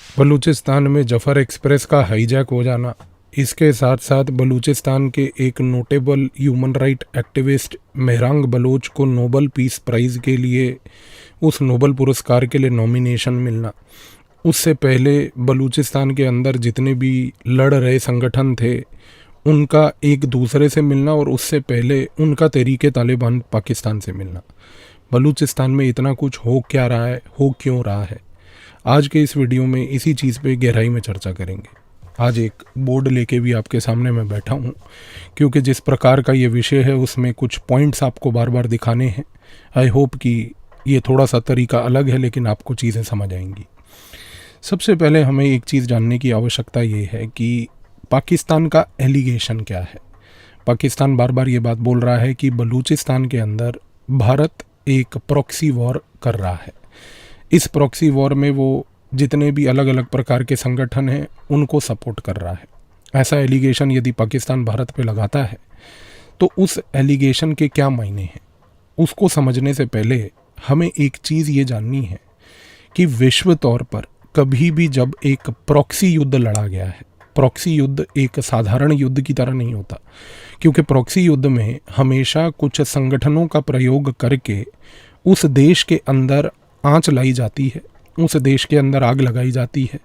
बलूचिस्तान में जफ़र एक्सप्रेस का हाईजैक हो जाना, इसके साथ साथ बलूचिस्तान के एक notable human right activist Mahrang Baloch को नोबल पीस प्राइज़ के लिए उस नोबल पुरस्कार के लिए नॉमिनेशन मिलना, उससे पहले बलूचिस्तान के अंदर जितने भी लड़ रहे संगठन थे उनका एक दूसरे से मिलना, और उससे पहले उनका तहरीके तालिबान पाकिस्तान से मिलना। बलूचिस्तान में इतना कुछ हो क्या रहा है, हो क्यों रहा है, आज के इस वीडियो में इसी चीज़ पे गहराई में चर्चा करेंगे। आज एक बोर्ड लेके भी आपके सामने मैं बैठा हूँ, क्योंकि जिस प्रकार का ये विषय है उसमें कुछ पॉइंट्स आपको बार बार दिखाने हैं। आई होप कि ये थोड़ा सा तरीका अलग है, लेकिन आपको चीज़ें समझ आएंगी। सबसे पहले हमें एक चीज़ जानने की आवश्यकता ये है कि पाकिस्तान का एलिगेशन क्या है। पाकिस्तान बार बार ये बात बोल रहा है कि बलूचिस्तान के अंदर भारत एक प्रॉक्सी वॉर कर रहा है। इस प्रॉक्सी वॉर में वो जितने भी अलग अलग प्रकार के संगठन हैं उनको सपोर्ट कर रहा है। ऐसा एलिगेशन यदि पाकिस्तान भारत पे लगाता है तो उस एलिगेशन के क्या मायने हैं, उसको समझने से पहले हमें एक चीज़ ये जाननी है कि विश्व तौर पर कभी भी जब एक प्रॉक्सी युद्ध लड़ा गया है, प्रॉक्सी युद्ध एक साधारण युद्ध की तरह नहीं होता, क्योंकि प्रॉक्सी युद्ध में हमेशा कुछ संगठनों का प्रयोग करके उस देश के अंदर आंच लाई जाती है, उस देश के अंदर आग लगाई जाती है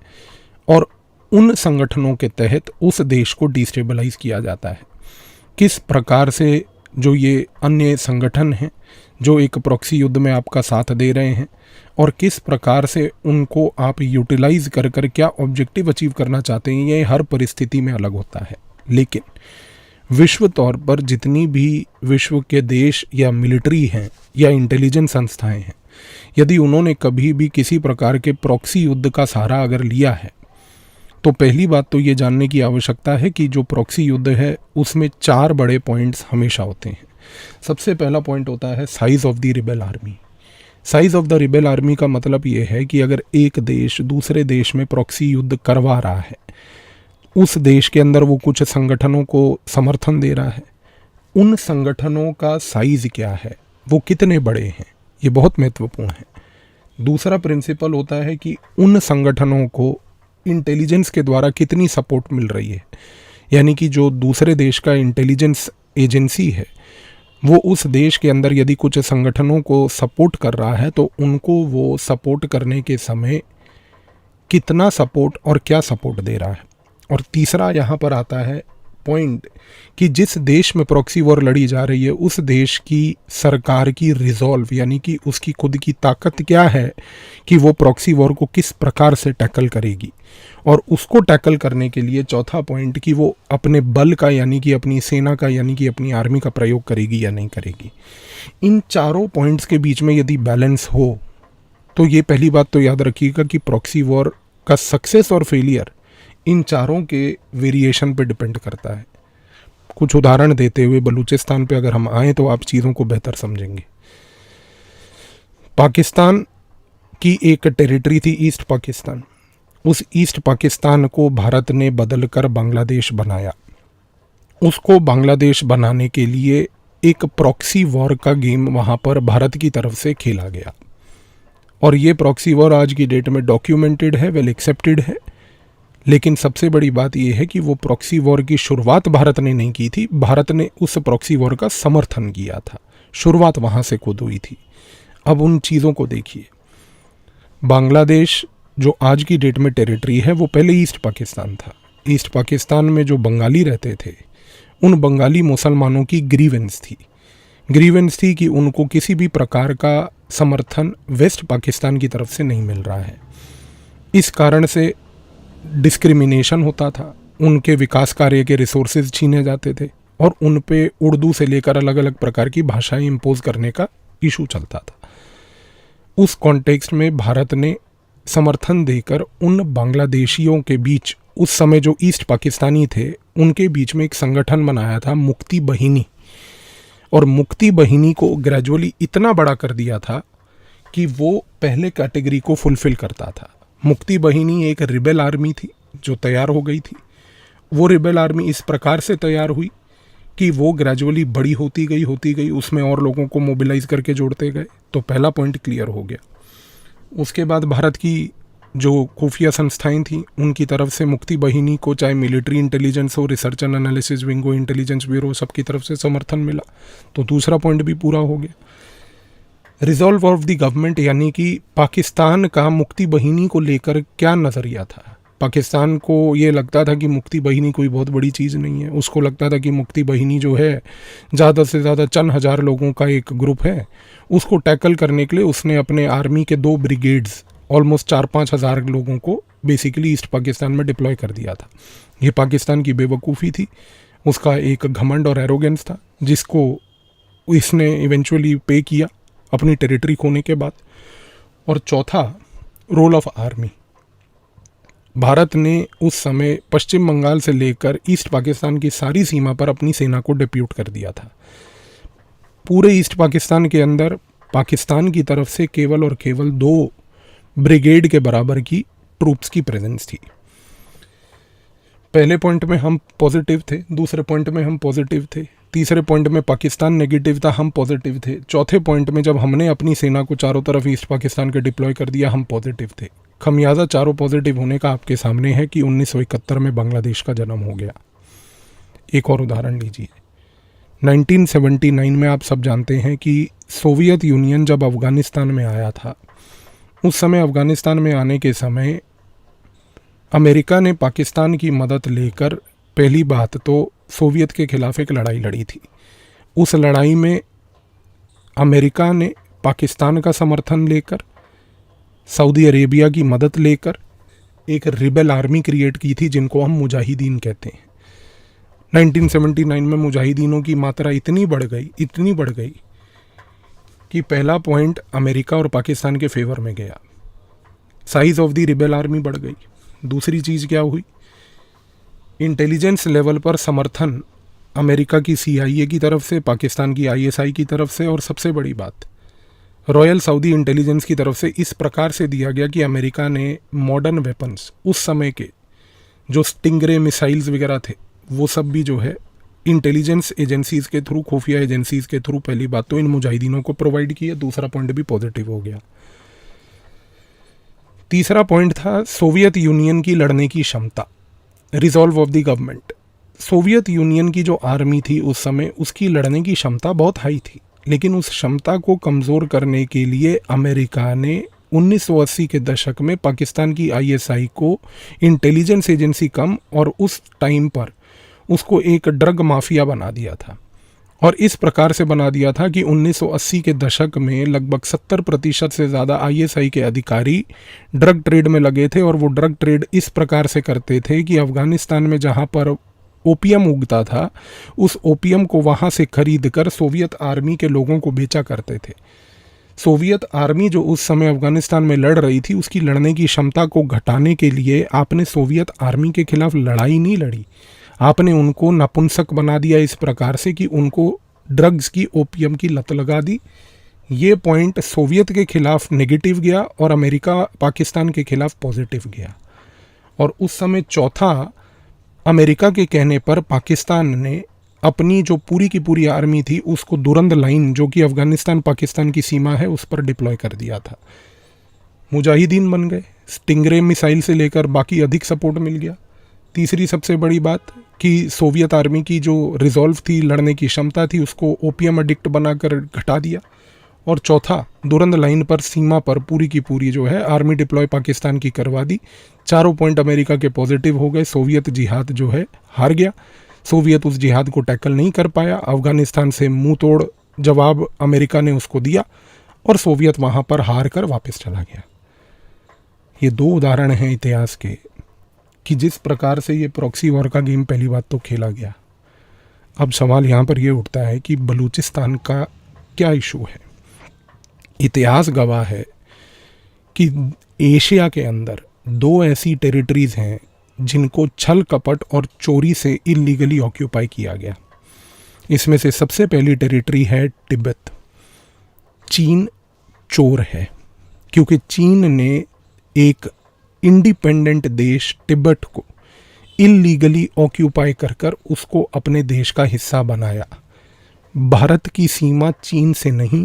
और उन संगठनों के तहत उस देश को डिस्टेबलाइज किया जाता है। किस प्रकार से जो ये अन्य संगठन हैं जो एक प्रॉक्सी युद्ध में आपका साथ दे रहे हैं और किस प्रकार से उनको आप यूटिलाइज कर कर क्या ऑब्जेक्टिव अचीव करना चाहते हैं, ये हर परिस्थिति में अलग होता है। लेकिन विश्व तौर पर जितनी भी विश्व के देश या मिलिट्री हैं या इंटेलिजेंस संस्थाएं हैं, यदि उन्होंने कभी भी किसी प्रकार के प्रॉक्सी युद्ध का सहारा अगर लिया है तो पहली बात तो ये जानने की आवश्यकता है कि जो प्रॉक्सी युद्ध है उसमें 4 बड़े पॉइंट्स हमेशा होते हैं। सबसे पहला पॉइंट होता है size of the rebel army. Size of the rebel army का मतलब ये है कि अगर एक देश दूसरे देश में प्रॉक्सी युद्ध करवा रहा है, उस देश के अंदर वो कुछ संगठनों को समर्थन दे रहा है, उन संगठनों का साइज़ क्या है, वो कितने बड़े हैं, ये बहुत महत्वपूर्ण है। दूसरा प्रिंसिपल होता है कि उन संगठनों को इंटेलिजेंस के द्वारा कितनी सपोर्ट मिल रही है, यानी कि जो दूसरे देश का इंटेलिजेंस एजेंसी है वो उस देश के अंदर यदि कुछ संगठनों को सपोर्ट कर रहा है तो उनको वो सपोर्ट करने के समय कितना सपोर्ट और क्या सपोर्ट दे रहा है। और तीसरा यहाँ पर आता है पॉइंट कि जिस देश में प्रॉक्सी वॉर लड़ी जा रही है उस देश की सरकार की रिजॉल्व, यानी कि उसकी खुद की ताकत क्या है कि वो प्रॉक्सी वॉर को किस प्रकार से टैकल करेगी। और उसको टैकल करने के लिए चौथा पॉइंट कि वो अपने बल का, यानी कि अपनी सेना का, यानी कि अपनी आर्मी का प्रयोग करेगी या नहीं करेगी। इन चारों पॉइंट्स के बीच में यदि बैलेंस हो तो ये पहली बात तो याद रखिएगा कि प्रॉक्सी वॉर का सक्सेस और फेलियर इन चारों के वेरिएशन पे डिपेंड करता है। कुछ उदाहरण देते हुए बलूचिस्तान पे अगर हम आए तो आप चीज़ों को बेहतर समझेंगे। पाकिस्तान की एक टेरिटरी थी ईस्ट पाकिस्तान, उस ईस्ट पाकिस्तान को भारत ने बदल कर बांग्लादेश बनाया। उसको बांग्लादेश बनाने के लिए एक प्रॉक्सी वॉर का गेम वहाँ पर भारत की तरफ से खेला गया, और ये प्रॉक्सी वॉर आज की डेट में डॉक्यूमेंटेड है, वेल एक्सेप्टेड है। लेकिन सबसे बड़ी बात यह है कि वो प्रॉक्सी वॉर की शुरुआत भारत ने नहीं की थी, भारत ने उस प्रॉक्सी वॉर का समर्थन किया था, शुरुआत वहाँ से खुद हुई थी। अब उन चीज़ों को देखिए, बांग्लादेश जो आज की डेट में टेरिटरी है वो पहले ईस्ट पाकिस्तान था। ईस्ट पाकिस्तान में जो बंगाली रहते थे उन बंगाली मुसलमानों की ग्रीवेंस थी कि उनको किसी भी प्रकार का समर्थन वेस्ट पाकिस्तान की तरफ से नहीं मिल रहा है। इस कारण से डिस्क्रिमिनेशन होता था, उनके विकास कार्य के रिसोर्सेज छीने जाते थे और उन पे उर्दू से लेकर अलग अलग प्रकार की भाषाएं इम्पोज करने का इशू चलता था। उस कॉन्टेक्स्ट में भारत ने समर्थन देकर उन बांग्लादेशियों के बीच, उस समय जो ईस्ट पाकिस्तानी थे उनके बीच में एक संगठन बनाया था मुक्ति बहिनी, और मुक्ति बहिनी को ग्रेजुअली इतना बड़ा कर दिया था कि वो पहले कैटेगरी को फुलफिल करता था। मुक्ति बहिनी एक रिबेल आर्मी थी जो तैयार हो गई थी। वो रिबेल आर्मी इस प्रकार से तैयार हुई कि वो ग्रेजुअली बड़ी होती गई, उसमें और लोगों को मोबिलाइज करके जोड़ते गए। तो पहला पॉइंट क्लियर हो गया। उसके बाद भारत की जो खुफिया संस्थाएं थीं उनकी तरफ से मुक्ति बहिनी को, चाहे मिलिट्री इंटेलिजेंस हो, रिसर्च एंड एनालिसिस विंग हो, इंटेलिजेंस ब्यूरो, सबकी तरफ से समर्थन मिला। तो दूसरा पॉइंट भी पूरा हो गया। रिजॉल्व ऑफ द गवर्नमेंट, यानी कि पाकिस्तान का मुक्ति बहिनी को लेकर क्या नज़रिया था। पाकिस्तान को ये लगता था कि मुक्ति बहिनी कोई बहुत बड़ी चीज़ नहीं है। उसको लगता था कि मुक्ति बहिनी जो है ज़्यादा से ज़्यादा चंद हज़ार लोगों का एक ग्रुप है। उसको टैकल करने के लिए उसने अपने आर्मी के 2 ब्रिगेड्स, ऑलमोस्ट 4-5 हज़ार लोगों को बेसिकली ईस्ट पाकिस्तान में डिप्लॉय कर दिया था। ये पाकिस्तान की बेवकूफ़ी थी, उसका एक घमंड और एरोगेंस था, जिसको इसने इवेंचुअली पे किया अपनी टेरिटरी खोने के बाद। और चौथा, रोल ऑफ आर्मी। भारत ने उस समय पश्चिम बंगाल से लेकर ईस्ट पाकिस्तान की सारी सीमा पर अपनी सेना को डिप्यूट कर दिया था। पूरे ईस्ट पाकिस्तान के अंदर पाकिस्तान की तरफ से केवल और केवल 2 ब्रिगेड के बराबर की ट्रूप्स की प्रेजेंस थी। पहले पॉइंट में हम पॉजिटिव थे, दूसरे पॉइंट में हम पॉजिटिव थे, तीसरे पॉइंट में पाकिस्तान नेगेटिव था, हम पॉजिटिव थे। चौथे पॉइंट में जब हमने अपनी सेना को चारों तरफ ईस्ट पाकिस्तान के डिप्लॉय कर दिया, हम पॉजिटिव थे। खमियाजा चारों पॉजिटिव होने का आपके सामने है कि 1971 में बांग्लादेश का जन्म हो गया। एक और उदाहरण लीजिए, 1979 में आप सब जानते हैं कि सोवियत यूनियन जब अफ़गानिस्तान में आया था, उस समय अफ़गानिस्तान में आने के समय अमेरिका ने पाकिस्तान की मदद लेकर पहली बात तो सोवियत के खिलाफ एक लड़ाई लड़ी थी। उस लड़ाई में अमेरिका ने पाकिस्तान का समर्थन लेकर, सऊदी अरेबिया की मदद लेकर एक रिबेल आर्मी क्रिएट की थी, जिनको हम मुजाहिदीन कहते हैं। 1979 में मुजाहिदीनों की मात्रा इतनी बढ़ गई कि पहला पॉइंट अमेरिका और पाकिस्तान के फेवर में गया। Size of the rebel army बढ़ गई। दूसरी चीज़ क्या हुई, इंटेलिजेंस लेवल पर समर्थन अमेरिका की CIA की तरफ से, पाकिस्तान की ISI की तरफ से, और सबसे बड़ी बात रॉयल सऊदी इंटेलिजेंस की तरफ से इस प्रकार से दिया गया कि अमेरिका ने मॉडर्न वेपन्स, उस समय के जो स्टिंगरे मिसाइल्स वगैरह थे, वो सब भी जो है इंटेलिजेंस एजेंसीज़ के थ्रू, खुफिया एजेंसीज़ के थ्रू पहली बात तो इन मुजाहिदीनों को प्रोवाइड किया। दूसरा पॉइंट भी पॉजिटिव हो गया। तीसरा पॉइंट था सोवियत यूनियन की लड़ने की क्षमता, resolve of the government. Soviet union की जो आर्मी थी उस समय, उसकी लड़ने की क्षमता बहुत हाई थी, लेकिन उस क्षमता को कमज़ोर करने के लिए अमेरिका ने 1980 के दशक में पाकिस्तान की ISI को इंटेलिजेंस एजेंसी कम, और उस टाइम पर उसको एक ड्रग माफिया बना दिया था। और इस प्रकार से बना दिया था कि 1980 के दशक में लगभग 70% से ज़्यादा ISI के अधिकारी ड्रग ट्रेड में लगे थे। और वो ड्रग ट्रेड इस प्रकार से करते थे कि अफ़गानिस्तान में जहाँ पर ओपियम उगता था, उस ओपियम को वहाँ से खरीद कर सोवियत आर्मी के लोगों को बेचा करते थे। सोवियत आर्मी जो उस समय अफ़गानिस्तान में लड़ रही थी, उसकी लड़ने की क्षमता को घटाने के लिए आपने सोवियत आर्मी के खिलाफ लड़ाई नहीं लड़ी, आपने उनको नपुंसक बना दिया इस प्रकार से कि उनको ड्रग्स की, ओपियम की लत लगा दी। ये पॉइंट सोवियत के खिलाफ नेगेटिव गया और अमेरिका पाकिस्तान के खिलाफ पॉजिटिव गया। और उस समय चौथा, अमेरिका के कहने पर पाकिस्तान ने अपनी जो पूरी की पूरी आर्मी थी उसको दुरंद लाइन, जो कि अफ़गानिस्तान पाकिस्तान की सीमा है, उस पर डिप्लॉय कर दिया था। मुजाहिदीन बन गए, स्टिंगरे मिसाइल से लेकर बाकी अधिक सपोर्ट मिल गया। तीसरी सबसे बड़ी बात कि सोवियत आर्मी की जो रिजॉल्व थी, लड़ने की क्षमता थी, उसको ओपियम एडिक्ट बनाकर घटा दिया। और चौथा, दुरंद लाइन पर, सीमा पर पूरी की पूरी जो है आर्मी डिप्लॉय पाकिस्तान की करवा दी। चारों पॉइंट अमेरिका के पॉजिटिव हो गए। सोवियत जिहाद जो है हार गया, सोवियत उस जिहाद को टैकल नहीं कर पाया। अफ़गानिस्तान से मुंह तोड़ जवाब अमेरिका ने उसको दिया और सोवियत वहाँ पर हार कर वापस चला गया। ये 2 उदाहरण हैं इतिहास के कि जिस प्रकार से ये प्रॉक्सी वॉर का गेम पहली बात तो खेला गया। अब सवाल यहाँ पर ये उठता है कि बलूचिस्तान का क्या इशू है। इतिहास गवाह है कि एशिया के अंदर 2 ऐसी टेरिटरीज़ हैं जिनको छल कपट और चोरी से इलीगली ऑक्यूपाई किया गया। इसमें से सबसे पहली टेरिटरी है तिब्बत। चीन चोर है, क्योंकि चीन ने एक इंडिपेंडेंट देश तिब्बत को इलीगली ऑक्यूपाई कर उसको अपने देश का हिस्सा बनाया। भारत की सीमा चीन से नहीं,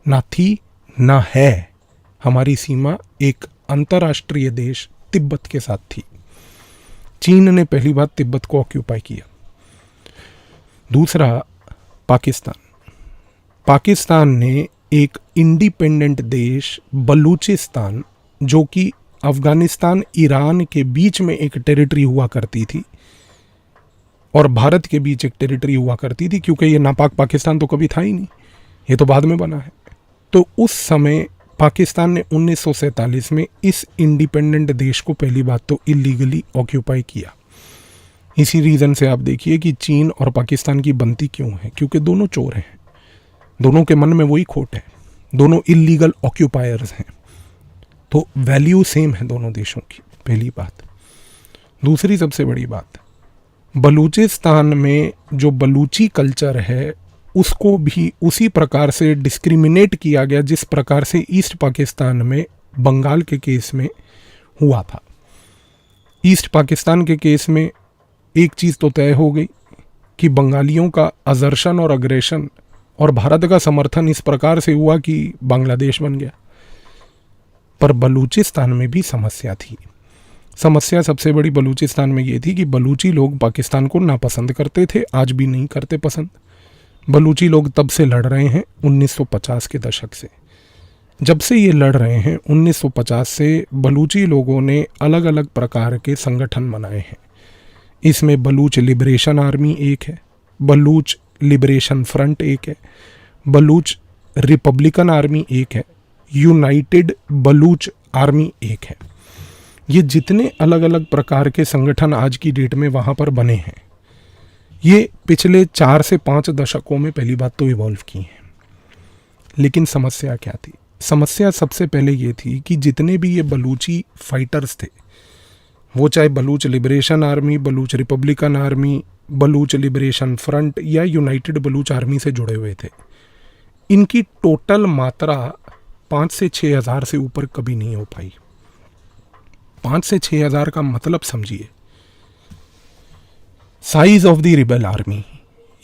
ना थी ना है। हमारी सीमा एक अंतर्राष्ट्रीय देश तिब्बत के साथ थी। चीन ने पहली बार तिब्बत को ऑक्यूपाई किया। दूसरा, पाकिस्तान। पाकिस्तान ने एक इंडिपेंडेंट देश बलूचिस्तान, जो कि अफगानिस्तान ईरान के बीच में एक टेरिटरी हुआ करती थी और भारत के बीच एक टेरिटरी हुआ करती थी, क्योंकि ये नापाक पाकिस्तान तो कभी था ही नहीं, ये तो बाद में बना है। तो उस समय पाकिस्तान ने 1947 में इस इंडिपेंडेंट देश को पहली बात तो इलीगली ऑक्यूपाई किया। इसी रीज़न से आप देखिए कि चीन और पाकिस्तान की बनती क्यों है, क्योंकि दोनों चोर हैं, दोनों के मन में वही खोट है, दोनों इलीगल ऑक्यूपायर्स हैं, तो वैल्यू सेम है दोनों देशों की, पहली बात। दूसरी सबसे बड़ी बात, बलूचिस्तान में जो बलूची कल्चर है उसको भी उसी प्रकार से डिस्क्रिमिनेट किया गया जिस प्रकार से ईस्ट पाकिस्तान में बंगाल के केस में हुआ था। ईस्ट पाकिस्तान के केस में एक चीज़ तो तय हो गई कि बंगालियों का अजर्शन और अग्रेशन और भारत का समर्थन इस प्रकार से हुआ कि बांग्लादेश बन गया। पर बलूचिस्तान में भी समस्या थी। समस्या सबसे बड़ी बलूचिस्तान में ये थी कि बलूची लोग पाकिस्तान को नापसंद करते थे, आज भी नहीं करते पसंद। बलूची लोग तब से लड़ रहे हैं 1950 के दशक से। जब से ये लड़ रहे हैं 1950 से बलूची लोगों ने अलग अलग प्रकार के संगठन बनाए हैं। इसमें बलूच लिबरेशन आर्मी एक है, बलूच लिबरेशन फ्रंट एक है, बलूच रिपब्लिकन आर्मी एक है, यूनाइटेड बलूच आर्मी एक है। ये जितने अलग अलग प्रकार के संगठन आज की डेट में वहाँ पर बने हैं, ये पिछले 4 से 5 दशकों में पहली बात तो इवॉल्व की हैं। लेकिन समस्या क्या थी? समस्या सबसे पहले ये थी कि जितने भी ये बलूची फाइटर्स थे, वो चाहे Baloch Liberation Army, Baloch Republican Army, Baloch Liberation front या यूनाइटेड बलूच आर्मी से जुड़े हुए थे, इनकी टोटल मात्रा 5 से 6 हज़ार से ऊपर कभी नहीं हो पाई। 5 से 6 हज़ार का मतलब समझिए, size of the rebel army,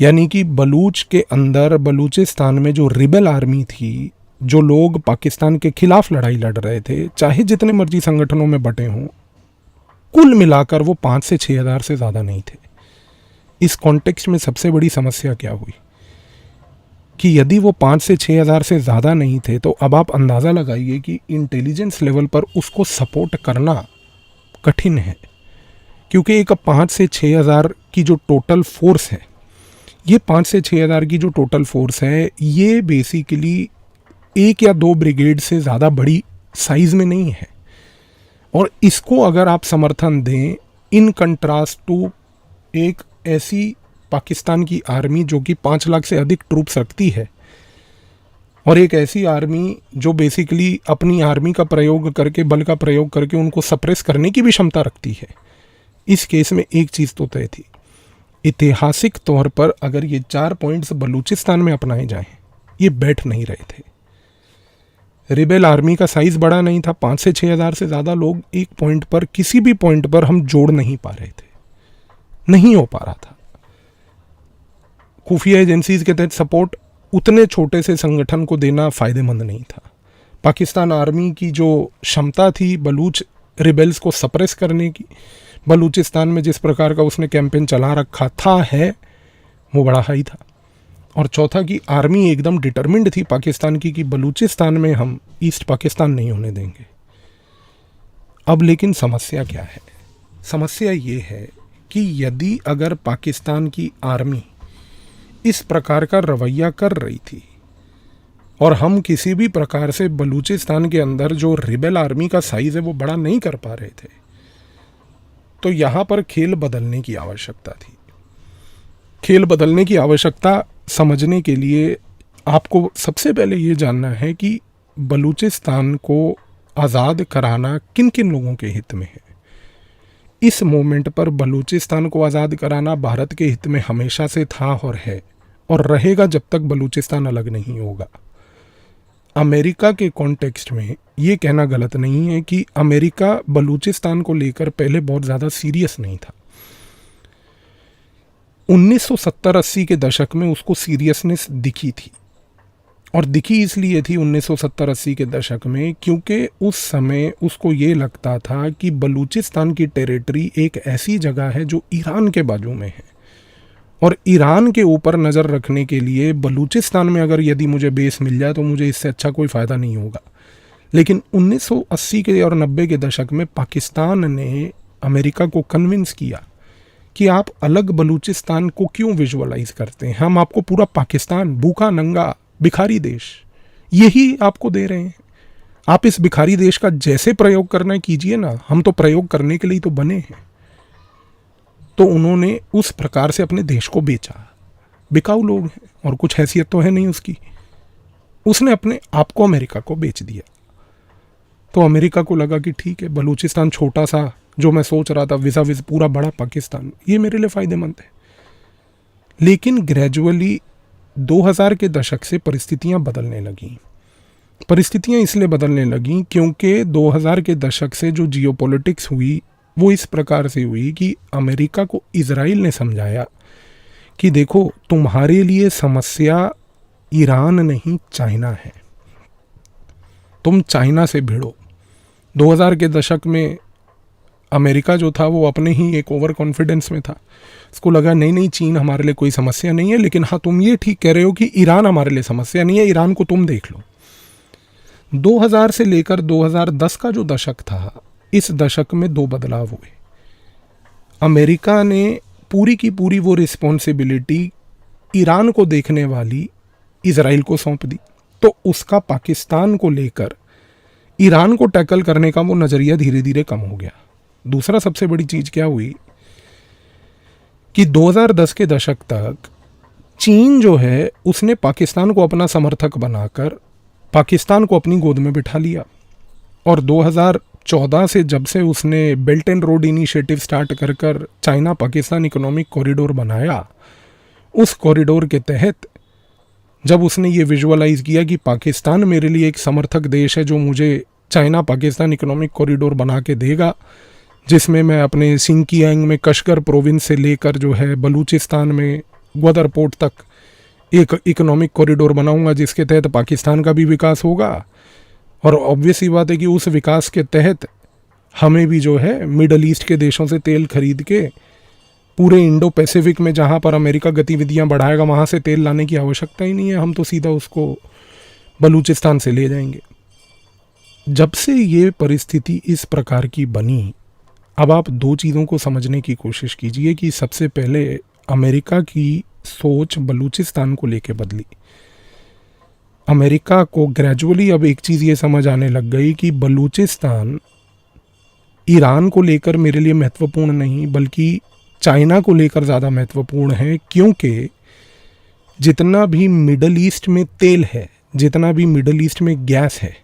यानी कि बलूच के अंदर बलूचिस्तान में जो रिबेल आर्मी थी, जो लोग पाकिस्तान के खिलाफ लड़ाई लड़ रहे थे, चाहे जितने मर्जी संगठनों में बटे हों, कुल मिलाकर वो 5 से 6 हज़ार से ज़्यादा नहीं थे। इस कॉन्टेक्स्ट में सबसे बड़ी समस्या क्या हुई कि यदि वो 5 से 6 हज़ार से ज़्यादा नहीं थे, तो अब आप अंदाज़ा लगाइए कि इंटेलिजेंस लेवल पर उसको सपोर्ट करना कठिन है, क्योंकि एक 5 से 6 हज़ार की जो टोटल फोर्स है, ये 5 से 6 हज़ार की जो टोटल फोर्स है, ये बेसिकली 1 या 2 ब्रिगेड से ज़्यादा बड़ी साइज़ में नहीं है। और इसको अगर आप समर्थन दें इन कंट्रास्ट टू एक ऐसी पाकिस्तान की आर्मी जो कि 5 लाख से अधिक ट्रूप्स रखती है, और एक ऐसी आर्मी जो बेसिकली अपनी आर्मी का प्रयोग करके, बल का प्रयोग करके उनको सप्रेस करने की भी क्षमता रखती है। इस केस में एक चीज़ तो तय थी, ऐतिहासिक तौर पर अगर ये 4 पॉइंट्स बलूचिस्तान में अपनाए जाएं, ये बैठ नहीं रहे थे। रिबेल आर्मी का साइज़ बड़ा नहीं था, 5 से 6 हज़ार से ज़्यादा लोग एक पॉइंट पर, किसी भी पॉइंट पर हम जोड़ नहीं पा रहे थे, नहीं हो पा रहा था। खुफिया एजेंसीज के तहत सपोर्ट उतने छोटे से संगठन को देना फ़ायदेमंद नहीं था। पाकिस्तान आर्मी की जो क्षमता थी बलूच रिबेल्स को सप्रेस करने की, बलूचिस्तान में जिस प्रकार का उसने कैंपेन चला रखा था है, वो बड़ा हाई था। और चौथा कि आर्मी एकदम डिटरमिन्ड थी पाकिस्तान की कि बलूचिस्तान में हम ईस्ट पाकिस्तान नहीं होने देंगे। अब लेकिन समस्या क्या है? समस्या ये है कि यदि अगर पाकिस्तान की आर्मी इस प्रकार का रवैया कर रही थी और हम किसी भी प्रकार से बलूचिस्तान के अंदर जो रिबेल आर्मी का साइज़ है वो बड़ा नहीं कर पा रहे थे, तो यहाँ पर खेल बदलने की आवश्यकता थी। खेल बदलने की आवश्यकता समझने के लिए आपको सबसे पहले ये जानना है कि बलूचिस्तान को आज़ाद कराना किन किन लोगों के हित में है। इस मोमेंट पर बलूचिस्तान को आज़ाद कराना भारत के हित में हमेशा से था और है और रहेगा जब तक बलूचिस्तान अलग नहीं होगा। अमेरिका के कॉन्टेक्स्ट में ये कहना गलत नहीं है कि अमेरिका बलूचिस्तान को लेकर पहले बहुत ज़्यादा सीरियस नहीं था। 1970-80 के दशक में उसको सीरियसनेस दिखी थी और दिखी इसलिए थी 1970-80 के दशक में क्योंकि उस समय उसको ये लगता था कि बलूचिस्तान की टेरिटरी एक ऐसी जगह है जो ईरान के बाजू में है, और ईरान के ऊपर नज़र रखने के लिए बलूचिस्तान में अगर यदि मुझे बेस मिल जाए तो मुझे इससे अच्छा कोई फ़ायदा नहीं होगा। लेकिन 1980 के और 90 के दशक में पाकिस्तान ने अमेरिका को कन्विंस किया कि आप अलग बलूचिस्तान को क्यों विजुअलाइज करते हैं, हम आपको पूरा पाकिस्तान, भूखा नंगा भिखारी देश, यही आपको दे रहे हैं, आप इस भिखारी देश का जैसे प्रयोग करना कीजिए ना, हम तो प्रयोग करने के लिए तो बने हैं। तो उन्होंने उस प्रकार से अपने देश को बेचा। बिकाऊ लोग हैं और कुछ हैसियत तो है नहीं उसकी, उसने अपने आप को अमेरिका को बेच दिया। तो अमेरिका को लगा कि ठीक है, बलूचिस्तान छोटा सा जो मैं सोच रहा था विजा विज पूरा बड़ा पाकिस्तान, ये मेरे लिए फ़ायदेमंद है। लेकिन ग्रेजुअली 2000 के दशक से परिस्थितियां बदलने लगीं। परिस्थितियां इसलिए बदलने लगीं क्योंकि 2000 के दशक से जो जियोपॉलिटिक्स हुई वो इस प्रकार से हुई कि अमेरिका को इजराइल ने समझाया कि देखो, तुम्हारे लिए समस्या ईरान नहीं चाइना है, तुम चाइना से भिड़ो। 2000 के दशक में अमेरिका जो था वो अपने ही एक ओवर कॉन्फिडेंस में था, उसको लगा नहीं नहीं चीन हमारे लिए कोई समस्या नहीं है, लेकिन हाँ तुम ये ठीक कह रहे हो कि ईरान हमारे लिए समस्या नहीं है, ईरान को तुम देख लो। 2000 से लेकर 2010 का जो दशक था, इस दशक में दो बदलाव हुए। अमेरिका ने पूरी की पूरी वो रिस्पॉन्सिबिलिटी ईरान को देखने वाली इजराइल को सौंप दी, तो उसका पाकिस्तान को लेकर ईरान को टैकल करने का वो नज़रिया धीरे धीरे कम हो गया। दूसरा सबसे बड़ी चीज़ क्या हुई कि 2010 के दशक तक चीन जो है उसने पाकिस्तान को अपना समर्थक बनाकर पाकिस्तान को अपनी गोद में बिठा लिया, और 2014 से जब से उसने belt and road initiative start कर चाइना पाकिस्तान इकोनॉमिक कॉरिडोर बनाया, उस कॉरिडोर के तहत जब उसने ये विजुअलाइज किया कि पाकिस्तान मेरे लिए एक समर्थक देश है जो मुझे चाइना पाकिस्तान इकोनॉमिक कॉरिडोर बना के देगा, जिसमें मैं अपने सिंकियांग में कश्गर प्रोविंस से लेकर जो है बलूचिस्तान में ग्वादर पोर्ट तक एक इकोनॉमिक कॉरिडोर बनाऊंगा, जिसके तहत पाकिस्तान का भी विकास होगा, और ऑब्वियस ही बात है कि उस विकास के तहत हमें भी जो है मिडल ईस्ट के देशों से तेल खरीद के पूरे इंडो पैसिफिक में जहाँ पर अमेरिका गतिविधियाँ बढ़ाएगा वहाँ से तेल लाने की आवश्यकता ही नहीं है, हम तो सीधा उसको बलूचिस्तान से ले जाएंगे। जब से ये परिस्थिति इस प्रकार की बनी, अब आप दो चीज़ों को समझने की कोशिश कीजिए कि सबसे पहले अमेरिका की सोच बलूचिस्तान को लेके बदली। अमेरिका को ग्रेजुअली अब एक चीज़ ये समझ आने लग गई कि बलूचिस्तान ईरान को लेकर मेरे लिए महत्वपूर्ण नहीं बल्कि चाइना को लेकर ज़्यादा महत्वपूर्ण है, क्योंकि जितना भी मिडल ईस्ट में तेल है, जितना भी मिडल ईस्ट में गैस है,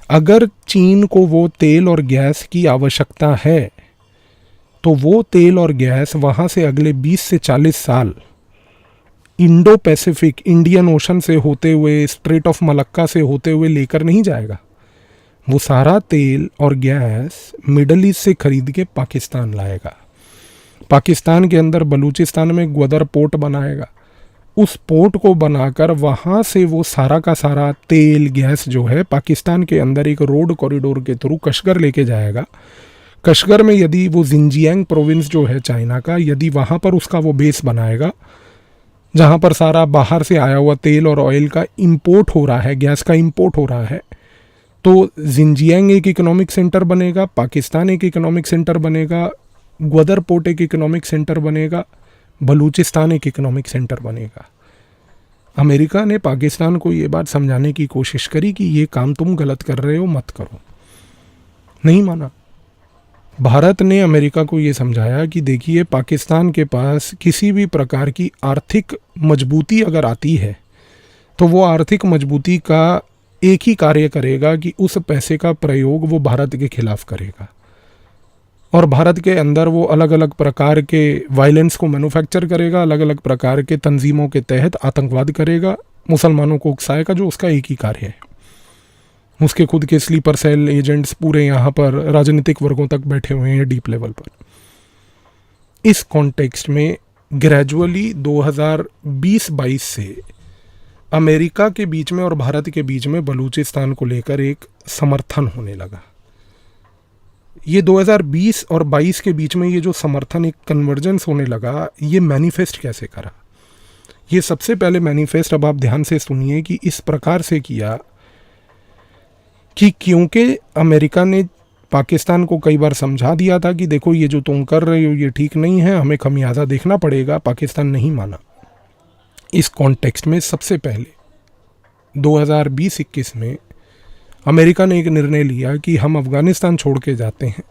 अगर चीन को वो तेल और गैस की आवश्यकता है तो वो तेल और गैस वहाँ से अगले 20 से 40 साल इंडो पैसिफिक, इंडियन ओशन से होते हुए, स्ट्रेट ऑफ मलक्का से होते हुए लेकर नहीं जाएगा। वो सारा तेल और गैस मिडल ईस्ट से खरीद के पाकिस्तान लाएगा, पाकिस्तान के अंदर बलूचिस्तान में ग्वादर पोर्ट बनाएगा, उस पोर्ट को बनाकर वहाँ से वो सारा का सारा तेल गैस जो है पाकिस्तान के अंदर एक रोड कॉरिडोर के थ्रू कश्गर लेके जाएगा। कश्गर में यदि वो जिंजियांग प्रोविंस जो है चाइना का, यदि वहाँ पर उसका वो बेस बनाएगा जहाँ पर सारा बाहर से आया हुआ तेल और ऑयल का इंपोर्ट हो रहा है, गैस का इंपोर्ट हो रहा है, तो जिंजियांग एक इकोनॉमिक सेंटर बनेगा, पाकिस्तान एक इकोनॉमिक सेंटर बनेगा, ग्वादर पोर्ट एक इकोनॉमिक सेंटर बनेगा, बलूचिस्तान एक इकोनॉमिक सेंटर बनेगा। अमेरिका ने पाकिस्तान को ये बात समझाने की कोशिश करी कि ये काम तुम गलत कर रहे हो, मत करो, नहीं माना। भारत ने अमेरिका को ये समझाया कि देखिए, पाकिस्तान के पास किसी भी प्रकार की आर्थिक मजबूती अगर आती है तो वो आर्थिक मजबूती का एक ही कार्य करेगा कि उस पैसे का प्रयोग वो भारत के खिलाफ करेगा, और भारत के अंदर वो अलग अलग प्रकार के वायलेंस को मैन्युफैक्चर करेगा, अलग अलग प्रकार के तंजीमों के तहत आतंकवाद करेगा, मुसलमानों को उकसाएगा, जो उसका एक ही कार्य है। उसके खुद के स्लीपर सेल एजेंट्स पूरे यहाँ पर राजनीतिक वर्गों तक बैठे हुए हैं डीप लेवल पर। इस कॉन्टेक्स्ट में ग्रेजुअली 2020-22 से अमेरिका के बीच में और भारत के बीच में बलूचिस्तान को लेकर एक समर्थन होने लगा। ये 2020 और 22 के बीच में ये जो समर्थन, एक कन्वर्जेंस होने लगा, ये मैनिफेस्ट कैसे करा? ये सबसे पहले मैनिफेस्ट, अब आप ध्यान से सुनिए, कि इस प्रकार से किया कि क्योंकि अमेरिका ने पाकिस्तान को कई बार समझा दिया था कि देखो ये जो तुम कर रहे हो ये ठीक नहीं है, हमें खमियाजा देखना पड़ेगा, पाकिस्तान नहीं माना। इस कॉन्टेक्स्ट में सबसे पहले 2020-21 में अमेरिका ने एक निर्णय लिया कि हम अफ़गानिस्तान छोड़ के जाते हैं,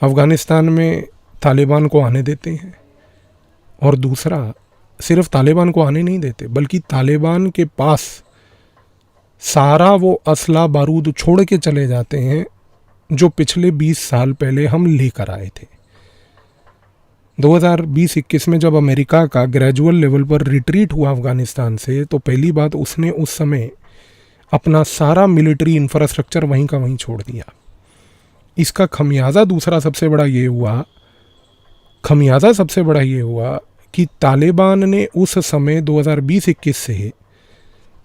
अफ़गानिस्तान में तालिबान को आने देते हैं, और दूसरा सिर्फ तालिबान को आने नहीं देते बल्कि तालिबान के पास सारा वो असला बारूद छोड़ के चले जाते हैं जो पिछले 20 साल पहले हम लेकर आए थे। 2020-21 में जब अमेरिका का ग्रेजुअल लेवल पर रिट्रीट हुआ अफ़गानिस्तान से, तो पहली बात उसने उस समय अपना सारा मिलिट्री इंफ्रास्ट्रक्चर वहीं का वहीं छोड़ दिया। इसका खमियाजा दूसरा सबसे बड़ा ये हुआ कि तालिबान ने उस समय 2020-21 से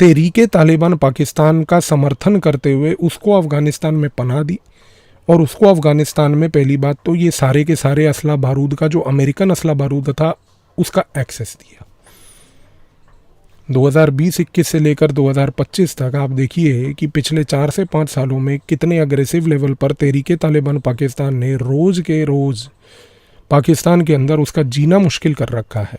तहरीके तालिबान पाकिस्तान का समर्थन करते हुए उसको अफ़गानिस्तान में पनाह दी, और उसको अफ़गानिस्तान में पहली बात तो ये सारे के सारे असला बारूद का, जो अमेरिकन असला बारूद था, उसका एक्सेस दिया। 2020-21 से लेकर 2025 तक आप देखिए कि पिछले 4 से 5 सालों में कितने अग्रेसिव लेवल पर तहरीके तालिबान पाकिस्तान ने रोज़ के रोज़ पाकिस्तान के अंदर उसका जीना मुश्किल कर रखा है।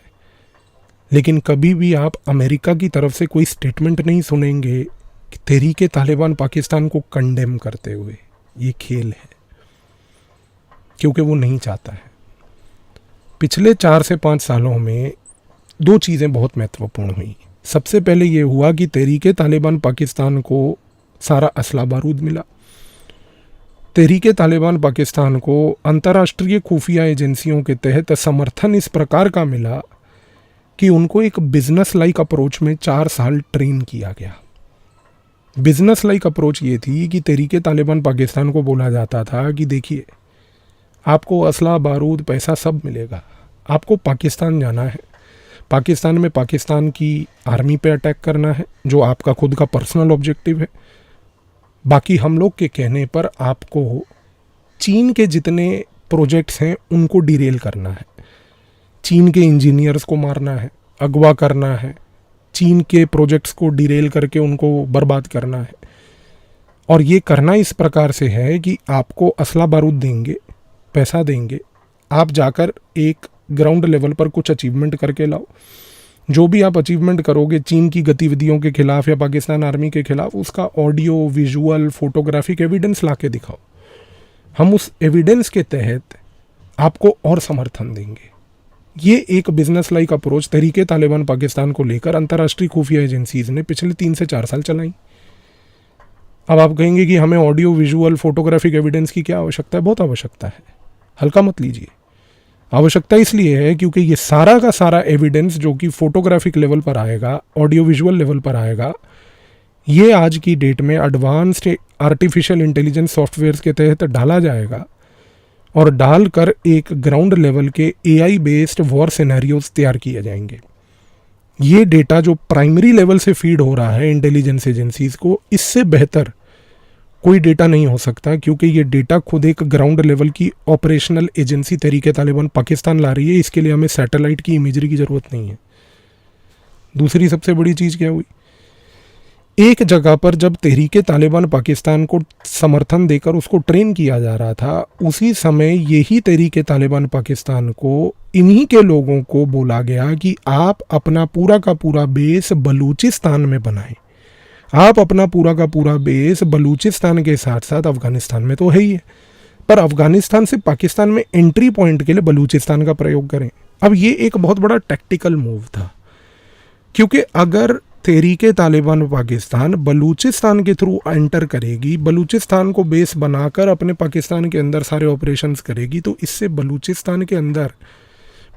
लेकिन कभी भी आप अमेरिका की तरफ से कोई स्टेटमेंट नहीं सुनेंगे कि तहरीके तालिबान पाकिस्तान को कंडेम करते हुए। ये खेल है, क्योंकि वो नहीं चाहता है। पिछले 4 से 5 सालों में 2 चीज़ें बहुत महत्वपूर्ण हुई। सबसे पहले ये हुआ कि तहरीके तालिबान पाकिस्तान को सारा असला बारूद मिला। तहरीके तालिबान पाकिस्तान को अंतर्राष्ट्रीय खुफिया एजेंसियों के तहत समर्थन इस प्रकार का मिला कि उनको एक बिजनेस लाइक अप्रोच में 4 साल ट्रेन किया गया। बिजनेस लाइक अप्रोच ये थी कि तहरीके तालिबान पाकिस्तान को बोला जाता था कि देखिए, आपको असला बारूद पैसा सब मिलेगा, आपको पाकिस्तान जाना है, पाकिस्तान में पाकिस्तान की आर्मी पे अटैक करना है, जो आपका खुद का पर्सनल ऑब्जेक्टिव है। बाकी हम लोग के कहने पर आपको चीन के जितने प्रोजेक्ट्स हैं उनको डिरेल करना है, चीन के इंजीनियर्स को मारना है, अगवा करना है, चीन के प्रोजेक्ट्स को डिरेल करके उनको बर्बाद करना है। और ये करना इस प्रकार से है कि आपको असला बारूद देंगे, पैसा देंगे, आप जाकर एक ग्राउंड लेवल पर कुछ अचीवमेंट करके लाओ। जो भी आप अचीवमेंट करोगे चीन की गतिविधियों के खिलाफ या पाकिस्तान आर्मी के खिलाफ, उसका ऑडियो, विजुअल, फोटोग्राफिक एविडेंस ला के दिखाओ। हम उस एविडेंस के तहत आपको और समर्थन देंगे। ये एक business like approach Tehreek-e Taliban Pakistan को लेकर अंतर्राष्ट्रीय खुफिया एजेंसीज ने पिछले 3 से 4 साल चलाई। अब आप कहेंगे कि हमें ऑडियो, विजुअल, फोटोग्राफिक एविडेंस की क्या आवश्यकता है? बहुत आवश्यकता है, हल्का मत लीजिए। आवश्यकता इसलिए है क्योंकि ये सारा का सारा एविडेंस जो कि फोटोग्राफिक लेवल पर आएगा, ऑडियो विजुअल लेवल पर आएगा, ये आज की डेट में एडवांस्ड आर्टिफिशियल इंटेलिजेंस सॉफ्टवेयर्स के तहत डाला जाएगा और डालकर एक ग्राउंड लेवल के AI बेस्ड वॉर सिनेरियोज तैयार किए जाएंगे। ये डेटा जो प्राइमरी लेवल से फीड हो रहा है इंटेलिजेंस एजेंसीज को, इससे बेहतर कोई डेटा नहीं हो सकता, क्योंकि ये डेटा खुद एक ग्राउंड लेवल की ऑपरेशनल एजेंसी तहरीके तालिबान पाकिस्तान ला रही है। इसके लिए हमें सैटेलाइट की इमेजरी की ज़रूरत नहीं है। दूसरी सबसे बड़ी चीज़ क्या हुई, एक जगह पर जब तहरीके तालिबान पाकिस्तान को समर्थन देकर उसको ट्रेन किया जा रहा था, उसी समय यही तहरीके तालिबान पाकिस्तान को इन्हीं के लोगों को बोला गया कि आप अपना पूरा का पूरा बेस बलूचिस्तान में बनाएं। आप अपना पूरा का पूरा बेस बलूचिस्तान के साथ साथ अफ़गानिस्तान में तो है ही है, पर अफ़गानिस्तान से पाकिस्तान में एंट्री पॉइंट के लिए बलूचिस्तान का प्रयोग करें। अब ये एक बहुत बड़ा टैक्टिकल मूव था, क्योंकि अगर तहरीके तालिबान पाकिस्तान बलूचिस्तान के थ्रू एंटर करेगी, बलूचिस्तान को बेस बनाकर अपने पाकिस्तान के अंदर सारे ऑपरेशंस करेगी, तो इससे बलूचिस्तान के अंदर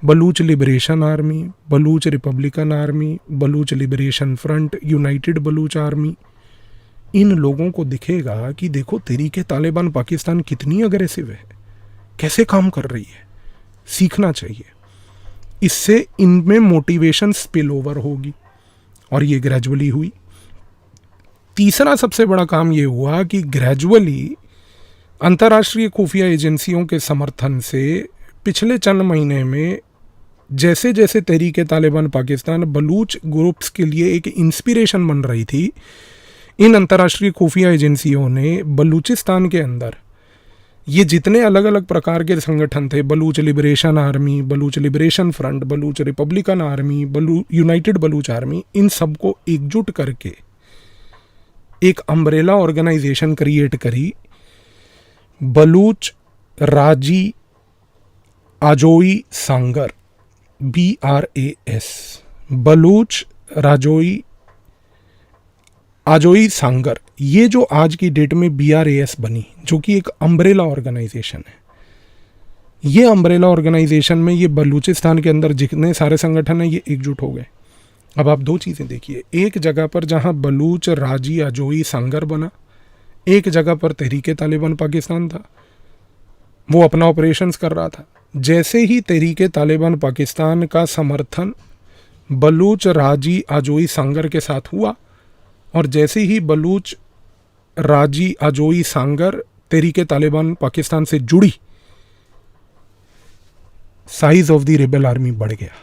Baloch Liberation Army, Baloch Republican Army, Baloch Liberation Front, United Baloch Army, इन लोगों को दिखेगा कि देखो तहरीके तालिबान पाकिस्तान कितनी अग्रेसिव है, कैसे काम कर रही है, सीखना चाहिए। इससे इनमें मोटिवेशन स्पिल ओवर होगी और ये ग्रेजुअली हुई। तीसरा सबसे बड़ा काम ये हुआ कि ग्रेजुअली अंतर्राष्ट्रीय खुफिया एजेंसियों के समर्थन से पिछले चंद महीने में जैसे जैसे तहरीके तालिबान पाकिस्तान बलूच ग्रुप्स के लिए एक इंस्पिरेशन बन रही थी, इन अंतर्राष्ट्रीय खुफिया एजेंसियों ने बलूचिस्तान के अंदर ये जितने अलग अलग प्रकार के संगठन थे, Baloch Liberation Army, Baloch Liberation Front, Baloch Republican Army, United Baloch Army, इन सबको एकजुट करके एक अम्ब्रेला ऑर्गेनाइजेशन क्रिएट करी, बलूच राजी आजोई सांगर, BRAS, बलूच राजोई आजोई सांगर। ये जो आज की डेट में BRAS बनी, जो कि एक अम्ब्रेला ऑर्गेनाइजेशन है, ये अम्ब्रेला ऑर्गेनाइजेशन में ये बलूचिस्तान के अंदर जितने सारे संगठन हैं ये एकजुट हो गए। अब आप दो चीज़ें देखिए, एक जगह पर जहां बलूच राजी आजोई सांगर बना, एक जगह पर तहरीके तालिबान पाकिस्तान था, वो अपना ऑपरेशंस कर रहा था। जैसे ही तहरीके तालिबान पाकिस्तान का समर्थन बलूच राजी आजोई सांगर के साथ हुआ, और जैसे ही बलूच राजी आजोई सांगर तहरीके तालिबान पाकिस्तान से जुड़ी, size of the rebel army बढ़ गया।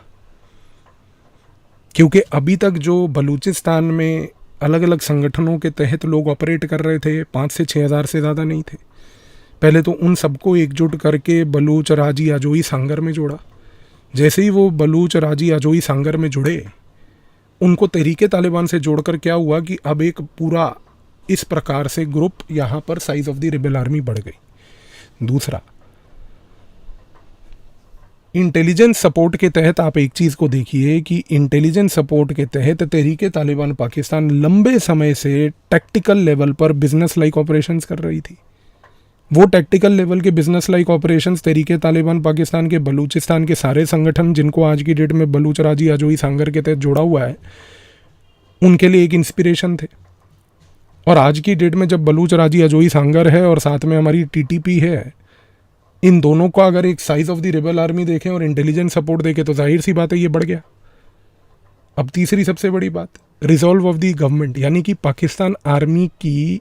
क्योंकि अभी तक जो बलूचिस्तान में अलग अलग संगठनों के तहत लोग ऑपरेट कर रहे थे, 5 से 6 हज़ार से ज़्यादा नहीं थे। पहले तो उन सबको एकजुट करके बलूच राजी आजोई सांगर में जोड़ा। जैसे ही वो बलूच राजी आजोई सांगर में जुड़े, उनको तहरीके तालिबान से जोड़कर क्या हुआ कि अब एक पूरा इस प्रकार से ग्रुप यहाँ पर size of the rebel army बढ़ गई। दूसरा, इंटेलिजेंस सपोर्ट के तहत आप एक चीज़ को देखिए कि इंटेलिजेंस सपोर्ट के तहत तहरीके तालिबान पाकिस्तान लंबे समय से टैक्टिकल लेवल पर बिजनेस लाइक ऑपरेशंस कर रही थी। वो टैक्टिकल लेवल के business like operations Tehreek-e Taliban Pakistan के बलूचिस्तान के सारे संगठन जिनको आज की डेट में बलूच राजी आजोई सांगर के तहत जोड़ा हुआ है, उनके लिए एक इंस्पिरेशन थे। और आज की डेट में जब बलूच राजी आजोई सांगर है और साथ में हमारी TTP है, इन दोनों का अगर एक size of the rebel army देखें और इंटेलिजेंस सपोर्ट देखें तो जाहिर सी बात है ये बढ़ गया। अब तीसरी सबसे बड़ी बात, रिजॉल्व ऑफ द गवर्नमेंट, यानी कि पाकिस्तान आर्मी की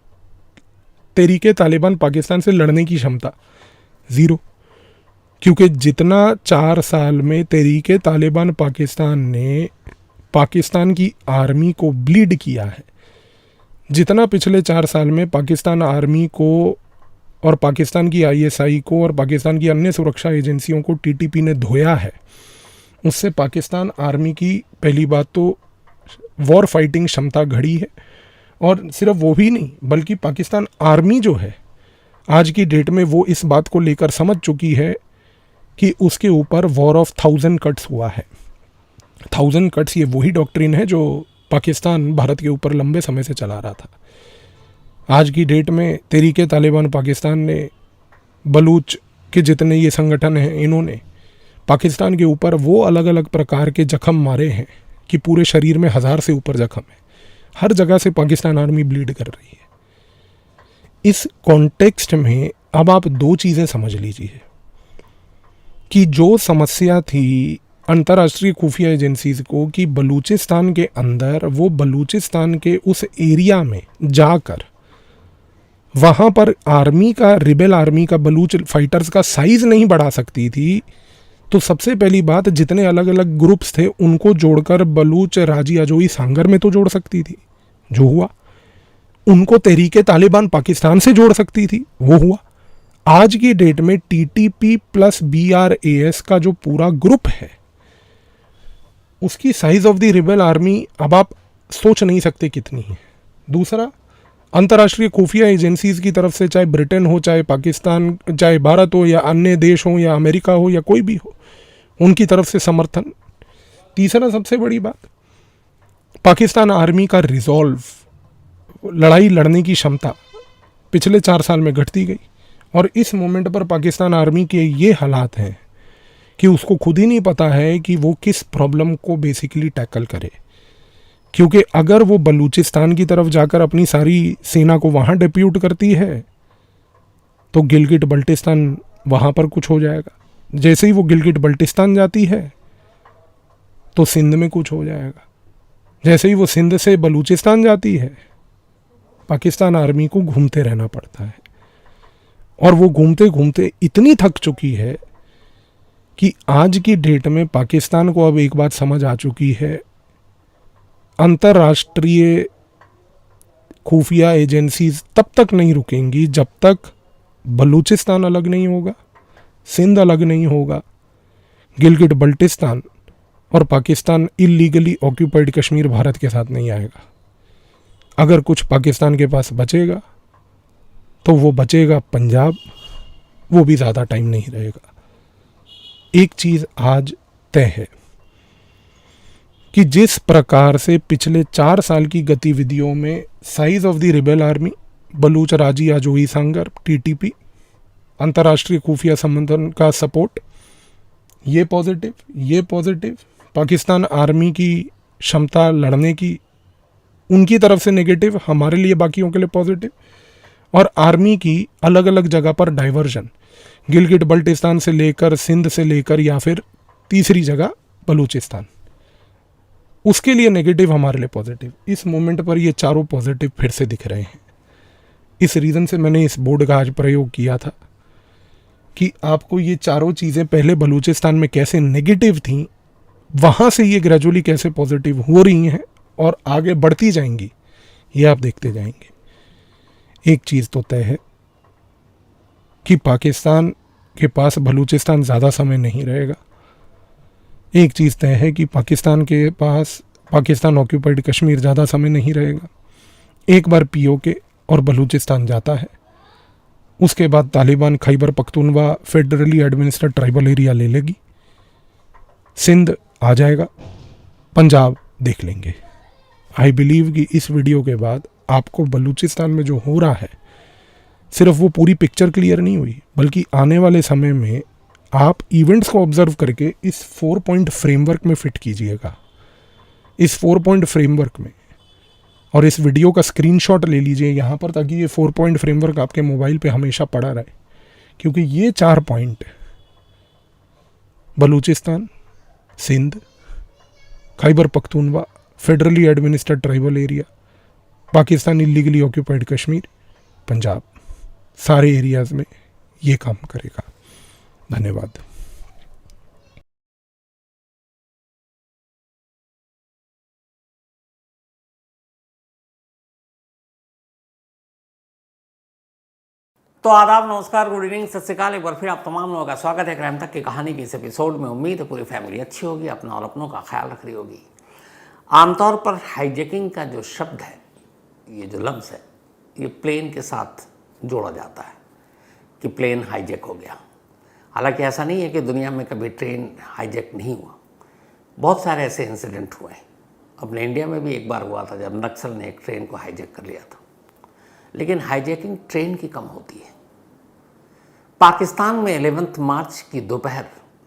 तहरीके तालिबान पाकिस्तान से लड़ने की क्षमता ज़ीरो। क्योंकि जितना 4 साल में तहरीके तालिबान पाकिस्तान ने पाकिस्तान की आर्मी को ब्लीड किया है, जितना पिछले 4 साल में पाकिस्तान आर्मी को और पाकिस्तान की ISI को और पाकिस्तान की अन्य सुरक्षा एजेंसियों को TTP ने धोया है, उससे पाकिस्तान आर्मी की पहली बात तो वॉर फाइटिंग क्षमता घटी है। और सिर्फ वो भी नहीं, बल्कि पाकिस्तान आर्मी जो है आज की डेट में वो इस बात को लेकर समझ चुकी है कि उसके ऊपर वॉर ऑफ 1000 कट्स हुआ है। 1000 कट्स ये वही डॉक्ट्रिन है जो पाकिस्तान भारत के ऊपर लंबे समय से चला रहा था। आज की डेट में तहरीके तालिबान पाकिस्तान ने, बलूच के जितने ये संगठन हैं, इन्होंने पाकिस्तान के ऊपर वो अलग अलग प्रकार के जख्म मारे हैं कि पूरे शरीर में 1000 से ऊपर जख्म है। हर जगह से पाकिस्तान आर्मी ब्लीड कर रही है। इस कॉन्टेक्स्ट में अब आप दो चीज़ें समझ लीजिए कि जो समस्या थी अंतर्राष्ट्रीय खुफिया एजेंसीज को कि बलूचिस्तान के अंदर वो बलूचिस्तान के उस एरिया में जाकर वहाँ पर आर्मी का, रिबेल आर्मी का, बलूच फाइटर्स का साइज़ नहीं बढ़ा सकती थी, तो सबसे पहली बात जितने अलग अलग ग्रुप्स थे उनको जोड़कर बलूच राजी आजोई सांगर में तो जोड़ सकती थी, जो हुआ। उनको तहरीके तालिबान पाकिस्तान से जोड़ सकती थी, वो हुआ। आज की डेट में TTP प्लस BRAS का जो पूरा ग्रुप है, उसकी size of the rebel army अब आप सोच नहीं सकते कितनी है। दूसरा, अंतर्राष्ट्रीय खुफिया एजेंसीज की तरफ से, चाहे ब्रिटेन हो, चाहे पाकिस्तान, चाहे भारत हो या अन्य देश हो या अमेरिका हो या कोई भी हो, उनकी तरफ से समर्थन। तीसरा सबसे बड़ी बात, पाकिस्तान आर्मी का रिजॉल्व, लड़ाई लड़ने की क्षमता पिछले 4 साल में घटती गई। और इस मोमेंट पर पाकिस्तान आर्मी के ये हालात हैं कि उसको खुद ही नहीं पता है कि वो किस प्रॉब्लम को बेसिकली टैकल करे। क्योंकि अगर वो बलूचिस्तान की तरफ जाकर अपनी सारी सेना को वहाँ डिप्यूट करती है तो गिलगिट बल्टिस्तान वहाँ पर कुछ हो जाएगा। जैसे ही वो गिलगिट बल्टिस्तान जाती है तो सिंध में कुछ हो जाएगा। जैसे ही वो सिंध से बलूचिस्तान जाती है, पाकिस्तान आर्मी को घूमते रहना पड़ता है, और वो घूमते घूमते इतनी थक चुकी है कि आज की डेट में पाकिस्तान को अब एक बात समझ आ चुकी है, अंतर्राष्ट्रीय खुफिया एजेंसीज तब तक नहीं रुकेंगी जब तक बलूचिस्तान अलग नहीं होगा, सिंध अलग नहीं होगा, गिलगिट बल्टिस्तान और पाकिस्तान इलीगली ऑक्यूपाइड कश्मीर भारत के साथ नहीं आएगा। अगर कुछ पाकिस्तान के पास बचेगा तो वो बचेगा पंजाब, वो भी ज़्यादा टाइम नहीं रहेगा। एक चीज़ आज तय है कि जिस प्रकार से पिछले 4 साल की गतिविधियों में size of the rebel army, Baloch राजी आजोई संगर, टीटीपी, अंतर्राष्ट्रीय खुफिया संबंधन का सपोर्ट, ये पॉजिटिव, पाकिस्तान आर्मी की क्षमता लड़ने की उनकी तरफ से नेगेटिव, हमारे लिए बाकियों के लिए पॉजिटिव, और आर्मी की अलग अलग जगह पर डाइवर्जन, गिलगिट बल्टिस्तान से लेकर सिंध से लेकर या फिर तीसरी जगह बलूचिस्तान, उसके लिए नेगेटिव, हमारे लिए पॉजिटिव। इस मोमेंट पर ये चारों पॉजिटिव फिर से दिख रहे हैं। इस रीज़न से मैंने इस बोर्ड का आज प्रयोग किया था कि आपको ये चारों चीज़ें पहले बलूचिस्तान में कैसे नेगेटिव थीं, वहाँ से ये ग्रेजुअली कैसे पॉजिटिव हो रही हैं और आगे बढ़ती जाएंगी, ये आप देखते जाएंगे। एक चीज़ तो तय है कि पाकिस्तान के पास बलूचिस्तान ज़्यादा समय नहीं रहेगा। एक चीज़ तय है कि पाकिस्तान के पास पाकिस्तान ऑक्यूपाइड कश्मीर ज़्यादा समय नहीं रहेगा। एक बार पीओके और बलूचिस्तान जाता है, उसके बाद Taliban Khyber Pakhtunkhwa federally administered tribal area ले लेगी, सिंध आ जाएगा, पंजाब देख लेंगे। आई बिलीव कि इस वीडियो के बाद आपको बलूचिस्तान में जो हो रहा है, सिर्फ वो पूरी पिक्चर क्लियर नहीं हुई, बल्कि आने वाले समय में आप इवेंट्स को ऑब्जर्व करके इस 4 पॉइंट फ्रेमवर्क में फिट कीजिएगा। इस 4 पॉइंट फ्रेमवर्क में, और इस वीडियो का स्क्रीनशॉट ले लीजिए यहाँ पर, ताकि ये 4 पॉइंट फ्रेमवर्क आपके मोबाइल पे हमेशा पड़ा रहे, क्योंकि ये 4 point Balochistan, Sindh, Khyber Pakhtunkhwa federally administered tribal area, Pakistan illegally occupied Kashmir, Punjab, सारे एरियाज़ में ये काम करेगा। धन्यवाद। तो आदाब, नमस्कार, गुड इवनिंग, सत श्री अकाल। एक बार फिर आप तमाम लोगों का स्वागत है क्राइम तक की कहानी की इस एपिसोड में। उम्मीद है पूरी फैमिली अच्छी होगी, अपना और अपनों का ख्याल रख रही होगी। आमतौर पर हाईजैकिंग का जो शब्द है, ये जो लफ्ज़ है, ये प्लेन के साथ जोड़ा जाता है कि प्लेन हाईजैक हो गया। हालांकि ऐसा नहीं है कि दुनिया में कभी ट्रेन हाईजैक नहीं हुआ, बहुत सारे ऐसे इंसिडेंट हुए हैं। अपने इंडिया में भी एक बार हुआ था जब नक्सल ने एक ट्रेन को हाईजैक कर लिया था। लेकिन हाईजैकिंग ट्रेन की कम होती है। पाकिस्तान में 11 मार्च की दोपहर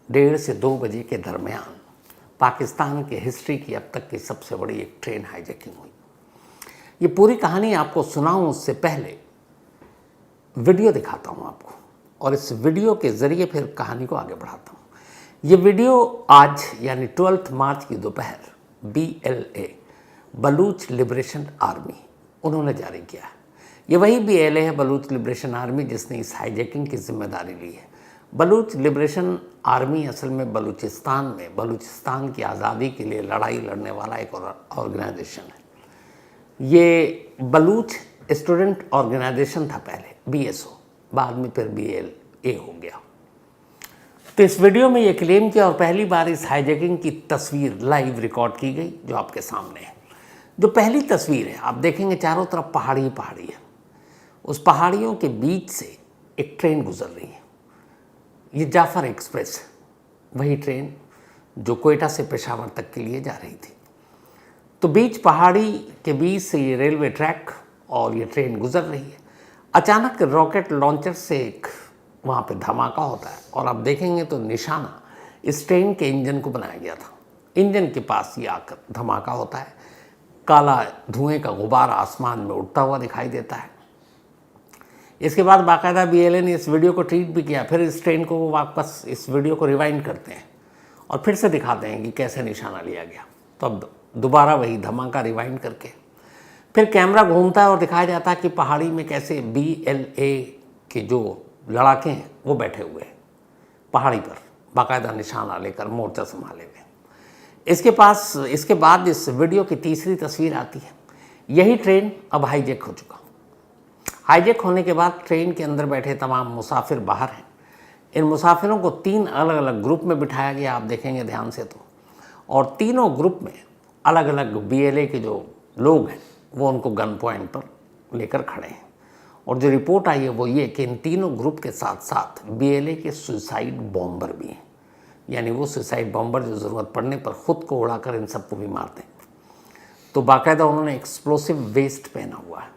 1:30 से 2 बजे के दरमियान पाकिस्तान की हिस्ट्री की अब तक की सबसे बड़ी एक ट्रेन हाईजैकिंग हुई। ये पूरी कहानी आपको सुनाऊं उससे पहले वीडियो दिखाता हूं आपको, और इस वीडियो के ज़रिए फिर कहानी को आगे बढ़ाता हूं। ये वीडियो आज यानी 12 मार्च की दोपहर BLA, बलूच लिबरेशन आर्मी, उन्होंने जारी किया है। ये वही BLA है, बलूच लिबरेशन आर्मी, जिसने इस हाईजैकिंग की जिम्मेदारी ली है। बलूच लिबरेशन आर्मी असल में बलूचिस्तान में बलूचिस्तान की आज़ादी के लिए लड़ाई लड़ने वाला एक ऑर्गेनाइजेशन है। ये बलूच स्टूडेंट ऑर्गेनाइजेशन था पहले, BSO, बाद में फिर BLA हो गया। तो इस वीडियो में ये क्लेम किया, और पहली बार इस हाईजैकिंग की तस्वीर लाइव रिकॉर्ड की गई जो आपके सामने है। जो पहली तस्वीर है, आप देखेंगे चारों तरफ पहाड़ी पहाड़ी है। उस पहाड़ियों के बीच से एक ट्रेन गुजर रही है। ये जाफर एक्सप्रेस, वही ट्रेन जो कोयटा से पेशावर तक के लिए जा रही थी। तो बीच पहाड़ी के बीच से ये रेलवे ट्रैक और ये ट्रेन गुजर रही है। अचानक रॉकेट लॉन्चर से एक वहाँ पे धमाका होता है, और आप देखेंगे तो निशाना इस ट्रेन के इंजन को बनाया गया था। इंजन के पास ये आकर धमाका होता है, काला धुएं का गुब्बार आसमान में उड़ता हुआ दिखाई देता है। इसके बाद बाकायदा BLA ने इस वीडियो को ट्वीट भी किया। फिर इस ट्रेन को वापस इस वीडियो को रिवाइंड करते हैं और फिर से दिखाते हैं कि कैसे निशाना लिया गया। तो अब दोबारा वही धमाका रिवाइंड करके। फिर कैमरा घूमता है और दिखाया जाता है कि पहाड़ी में कैसे BLA के जो लड़ाके हैं वो बैठे हुए हैं पहाड़ी पर, बाकायदा निशाना लेकर, मोर्चा संभाले हुए। इसके बाद इस वीडियो की तीसरी तस्वीर आती है। यही ट्रेन अब हाईजैक हो चुका। हाईजैक होने के बाद ट्रेन के अंदर बैठे तमाम मुसाफिर बाहर हैं। इन मुसाफिरों को 3 अलग अलग ग्रुप में बिठाया गया, आप देखेंगे ध्यान से तो, और तीनों ग्रुप में अलग अलग BLA के जो लोग हैं वो उनको गन पॉइंट पर लेकर खड़े हैं। और जो रिपोर्ट आई है वो ये कि इन तीनों ग्रुप के साथ साथ BLA के सुसाइड बॉम्बर भी हैं, यानी वो सुसाइड बॉम्बर जो ज़रूरत पड़ने पर ख़ुद को उड़ाकर इन सबको भी मारते हैं। तो बाकायदा उन्होंने एक्सप्लोसिव वेस्ट पहना हुआ है,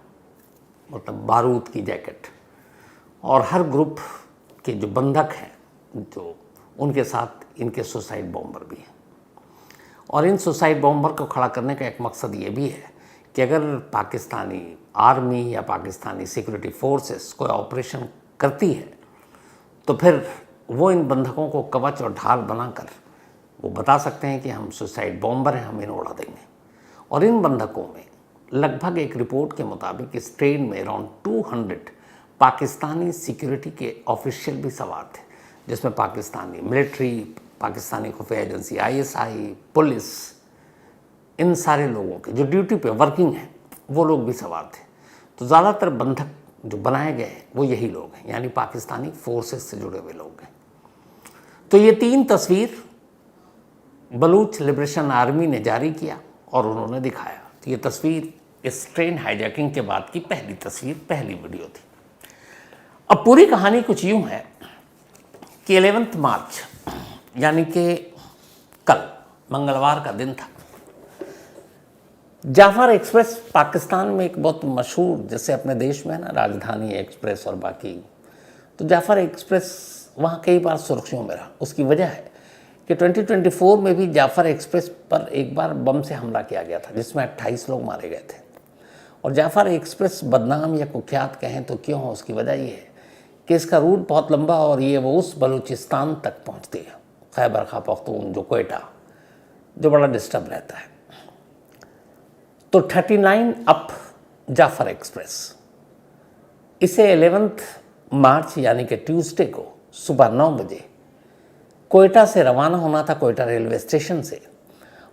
मतलब बारूद की जैकेट, और हर ग्रुप के जो बंधक हैं जो उनके साथ इनके सुसाइड बॉम्बर भी हैं। और इन सुसाइड बॉम्बर को खड़ा करने का एक मकसद ये भी है कि अगर पाकिस्तानी आर्मी या पाकिस्तानी सिक्योरिटी फोर्सेस कोई ऑपरेशन करती है तो फिर वो इन बंधकों को कवच और ढाल बनाकर वो बता सकते हैं कि हम सुसाइड बॉम्बर हैं, हम इन्हें उड़ा देंगे। और इन बंधकों में लगभग एक रिपोर्ट के मुताबिक इस ट्रेन में अराउंड 200 पाकिस्तानी सिक्योरिटी के ऑफिशियल भी सवार थे, जिसमें पाकिस्तानी मिलिट्री, पाकिस्तानी खुफिया एजेंसी ISI, पुलिस, इन सारे लोगों के जो ड्यूटी पे वर्किंग हैं वो लोग भी सवार थे। तो ज़्यादातर बंधक जो बनाए गए हैं वो यही लोग हैं, यानी पाकिस्तानी फोर्सेस से जुड़े हुए लोग हैं। तो ये 3 तस्वीर बलूच लिबरेशन आर्मी ने जारी किया और उन्होंने दिखाया। तो ये तस्वीर इस ट्रेन हाईजैकिंग के बाद की पहली तस्वीर, पहली वीडियो थी। अब पूरी कहानी कुछ यूँ है कि 11 मार्च यानी कि कल मंगलवार का दिन था। जाफर एक्सप्रेस पाकिस्तान में एक बहुत मशहूर, जैसे अपने देश में है ना राजधानी एक्सप्रेस और बाकी, तो जाफर एक्सप्रेस वहाँ कई बार सुर्खियों में रहा। उसकी वजह है कि 2024 में भी जाफर एक्सप्रेस पर एक बार बम से हमला किया गया था जिसमें 28 लोग मारे गए थे। और जाफर एक्सप्रेस बदनाम या कुख्यात कहें तो क्यों हो, उसकी वजह ये है कि इसका रूट बहुत लंबा और ये वो उस बलूचिस्तान तक पहुँचती है, खैबर पख्तून, जो क्वेटा, जो बड़ा डिस्टर्ब रहता है। तो 39 अप जाफर एक्सप्रेस, इसे 11 मार्च यानी कि ट्यूसडे को सुबह 9 बजे कोयटा से रवाना होना था, कोयटा रेलवे स्टेशन से,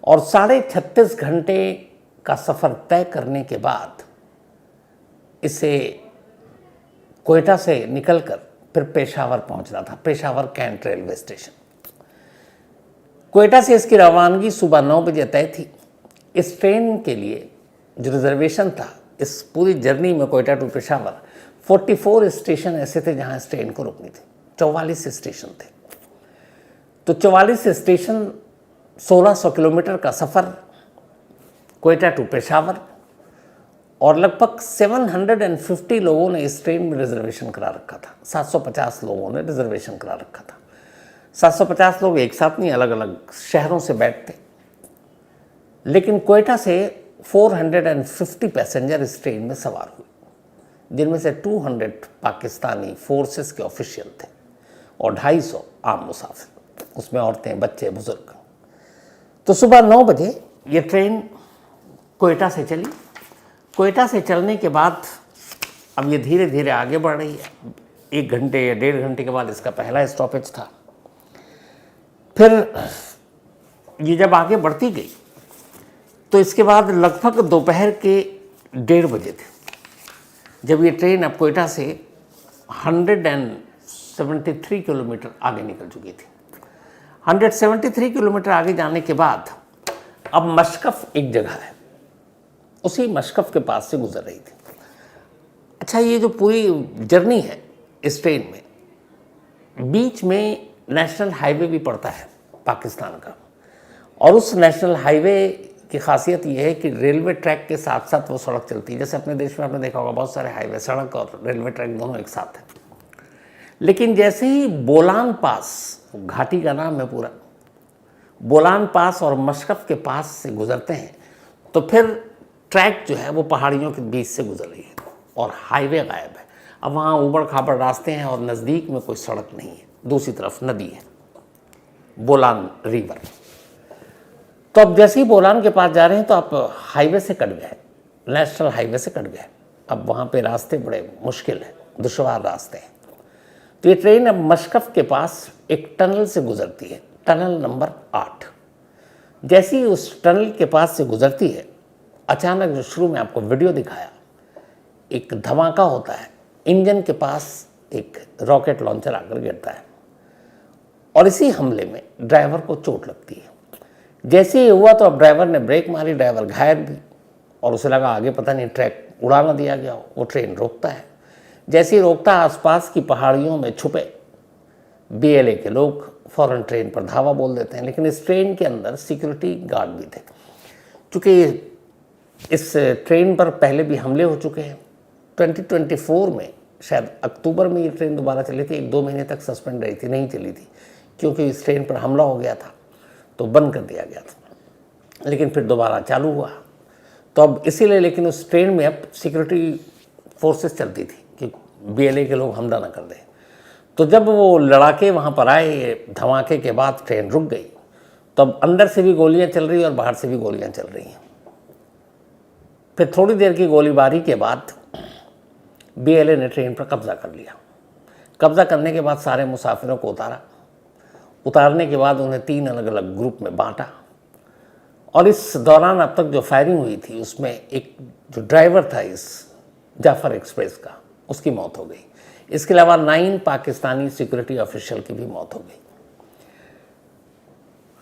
और 36.5 घंटे का सफ़र तय करने के बाद इसे कोयटा से निकलकर फिर पेशावर पहुंचना था, Peshawar cantt railway station. Quetta से इसकी रवानगी सुबह 9 बजे तय थी। इस ट्रेन के लिए जो रिजर्वेशन था, इस पूरी जर्नी में कोयटा टू पेशावर 44 स्टेशन ऐसे थे जहां इस ट्रेन को रुकनी थी। 44 स्टेशन थे। तो 44 स्टेशन, 1600 किलोमीटर का सफ़र कोयटा टू पेशावर, और लगभग 750 लोगों ने इस ट्रेन में रिजर्वेशन करा रखा था। 750 लोगों ने रिजर्वेशन करा रखा था। 750 लोग एक साथ नहीं, अलग अलग शहरों से बैठते। लेकिन कोयटा से 450 पैसेंजर इस ट्रेन में सवार हुए, जिनमें से 200 पाकिस्तानी फोर्सेस के ऑफिशियल थे और 250 आम मुसाफिर, उसमें औरतें, बच्चे, बुजुर्ग। तो सुबह 9 बजे ये ट्रेन कोयटा से चली। कोयटा से चलने के बाद अब ये धीरे धीरे आगे बढ़ रही है। 1 घंटे या 1.5 घंटे के बाद इसका पहला स्टॉपेज था। फिर ये जब आगे बढ़ती गई तो इसके बाद लगभग दोपहर के 1:30 बजे थे जब ये ट्रेन अब कोयटा से 173 किलोमीटर आगे निकल चुकी थी। 173 किलोमीटर आगे जाने के बाद अब मशकफ एक जगह है, उसी मशकफ के पास से गुजर रही थी। अच्छा, ये जो पूरी जर्नी है इस ट्रेन में, बीच में नेशनल हाईवे भी पड़ता है पाकिस्तान का, और उस नेशनल हाईवे की खासियत ये है कि रेलवे ट्रैक के साथ साथ वो सड़क चलती है। जैसे अपने देश में आपने देखा होगा बहुत सारे हाईवे, सड़क और रेलवे ट्रैक दोनों एक साथ हैं। लेकिन जैसे ही बोलान पास, घाटी का नाम है पूरा, बोलान पास और मशकफ के पास से गुजरते हैं तो फिर ट्रैक जो है वो पहाड़ियों के बीच से गुजर रही है और हाईवे गायब है। अब वहाँ ऊबड़ खाबड़ रास्ते हैं और नज़दीक में कोई सड़क नहीं है, दूसरी तरफ नदी है, बोलान रिवर। तो अब जैसे ही बोलान के पास जा रहे हैं तो आप हाईवे से कट गए, नेशनल हाईवे से कट गए। अब वहाँ पे रास्ते बड़े मुश्किल हैं, दुश्वार रास्ते हैं। तो ये ट्रेन अब मशकफ के पास एक टनल से गुजरती है, टनल नंबर 8। जैसे ही उस टनल के पास से गुजरती है, अचानक जो शुरू में आपको वीडियो दिखाया, एक धमाका होता है, इंजन के पास एक रॉकेट लॉन्चर आकर गिरता है और इसी हमले में ड्राइवर को चोट लगती है। जैसे ही हुआ तो अब ड्राइवर ने ब्रेक मारी, ड्राइवर घायल भी, और उसे लगा आगे पता नहीं ट्रैक उड़ा ना दिया गया हो। वो ट्रेन रोकता है, जैसे ही रोकता आसपास की पहाड़ियों में छुपे BLA के लोग फौरन ट्रेन पर धावा बोल देते हैं। लेकिन इस ट्रेन के अंदर सिक्योरिटी गार्ड भी थे, क्योंकि इस ट्रेन पर पहले भी हमले हो चुके हैं। 2024 में शायद अक्टूबर में ये ट्रेन दोबारा चली थी, 1-2 महीने तक सस्पेंड रही थी, नहीं चली थी, क्योंकि इस ट्रेन पर हमला हो गया था तो बंद कर दिया गया था। लेकिन फिर दोबारा चालू हुआ तो अब इसीलिए, लेकिन उस ट्रेन में अब सिक्योरिटी फोर्सेस चलती थी कि BLA के लोग हमला ना कर दें। तो जब वो लड़ाके वहाँ पर आए, धमाके के बाद ट्रेन रुक गई, तो अब अंदर से भी गोलियाँ चल रही हैं और बाहर से भी गोलियाँ चल रही हैं। फिर थोड़ी देर की गोलीबारी के बाद BLA ने ट्रेन पर कब्जा कर लिया। कब्जा करने के बाद सारे मुसाफिरों को उतारा। उतारने के बाद उन्हें 3 अलग अलग ग्रुप में बांटा और इस दौरान अब तक जो फायरिंग हुई थी उसमें एक जो ड्राइवर था इस जाफर एक्सप्रेस का, उसकी मौत हो गई। इसके अलावा 9 पाकिस्तानी सिक्योरिटी ऑफिशियल की भी मौत हो गई।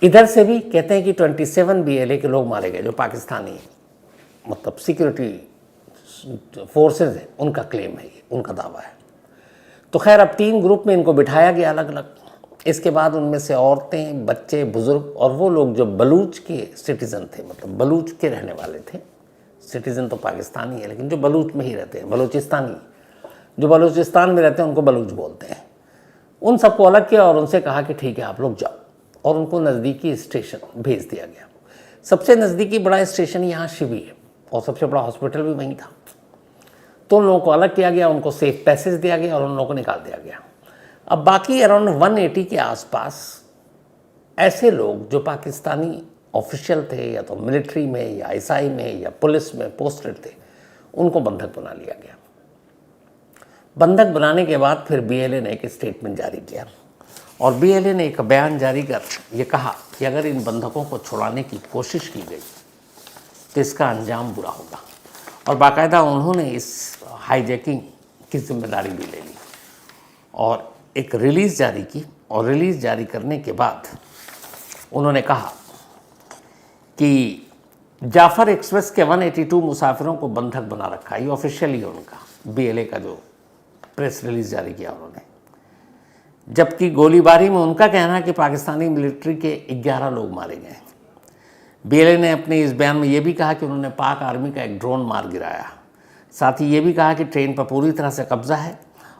इधर से भी कहते हैं कि 27 BLA के लोग मारे गए, जो पाकिस्तानी मतलब सिक्योरिटी फोर्सेस हैं, उनका क्लेम है ये, उनका दावा है। तो खैर अब 3 ग्रुप में इनको बिठाया गया अलग अलग। इसके बाद उनमें से औरतें, बच्चे, बुजुर्ग और वो लोग जो बलूच के सिटीज़न थे, मतलब बलूच के रहने वाले थे। सिटीज़न तो पाकिस्तानी है लेकिन जो बलूच में ही रहते हैं, बलूचिस्तानी, जो बलूचिस्तान में रहते हैं उनको बलूच बोलते हैं, उन सबको अलग किया और उनसे कहा कि ठीक है आप लोग जाओ, और उनको नज़दीकी स्टेशन भेज दिया गया। सबसे नज़दीकी बड़ा स्टेशन यहाँ शिवी है और सबसे बड़ा हॉस्पिटल भी वहीं था। तो उन लोगों को अलग किया गया, उनको सेफ पैसेज दिया गया और उन लोगों को निकाल दिया गया। अब बाकी अराउंड 180 के आसपास ऐसे लोग जो पाकिस्तानी ऑफिशियल थे, या तो मिलिट्री में या ISI में या पुलिस में पोस्टेड थे, उनको बंधक बना लिया गया। बंधक बनाने के बाद फिर BLA ने एक स्टेटमेंट जारी किया और BLA ने एक बयान जारी कर ये कहा कि अगर इन बंधकों को छुड़ाने की कोशिश की गई तो इसका अंजाम बुरा होगा। और बाकायदा उन्होंने इस हाईजैकिंग की जिम्मेदारी भी ले ली और एक रिलीज़ जारी की। और रिलीज़ जारी करने के बाद उन्होंने कहा कि जाफर एक्सप्रेस के 182 मुसाफिरों को बंधक बना रखा। ये ऑफिशियली है उनका, BLA का जो प्रेस रिलीज़ जारी किया उन्होंने। जबकि गोलीबारी में उनका कहना है कि पाकिस्तानी मिलिट्री के 11 लोग मारे गए। BLA ने अपने इस बयान में ये भी कहा कि उन्होंने पाक आर्मी का एक ड्रोन मार गिराया। साथ ही ये भी कहा कि ट्रेन पर पूरी तरह से कब्जा है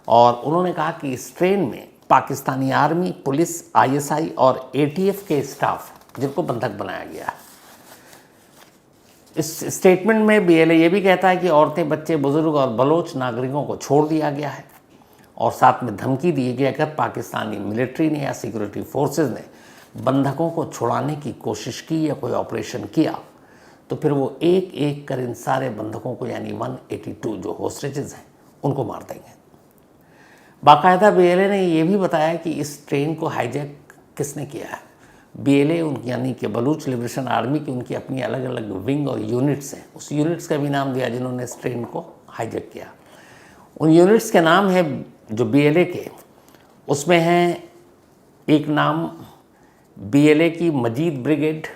और उन्होंने कहा कि इस ट्रेन में पाकिस्तानी आर्मी, पुलिस, ISI और ATF के स्टाफ जिनको बंधक बनाया गया है। इस स्टेटमेंट में BLA ये भी कहता है कि औरतें, बच्चे, बुजुर्ग और बलोच नागरिकों को छोड़ दिया गया है और साथ में धमकी दी गई अगर पाकिस्तानी मिलिट्री ने या सिक्योरिटी फोर्सेस ने बंधकों को छुड़ाने की कोशिश की या कोई ऑपरेशन किया तो फिर वो एक एक कर इन सारे बंधकों को, यानी 182 जो होस्टेजेस हैं, उनको मार देंगे। बाकायदा BLA ने ये भी बताया कि इस ट्रेन को हाईजैक किसने किया है। BLA उनकी यानी कि बलूच लिबरेशन आर्मी की उनकी अपनी अलग अलग विंग और यूनिट्स हैं, उस यूनिट्स का भी नाम दिया जिन्होंने इस ट्रेन को हाईजैक किया। उन यूनिट्स के नाम है जो BLA के, उसमें हैं एक नाम BLA की मजीद ब्रिगेड,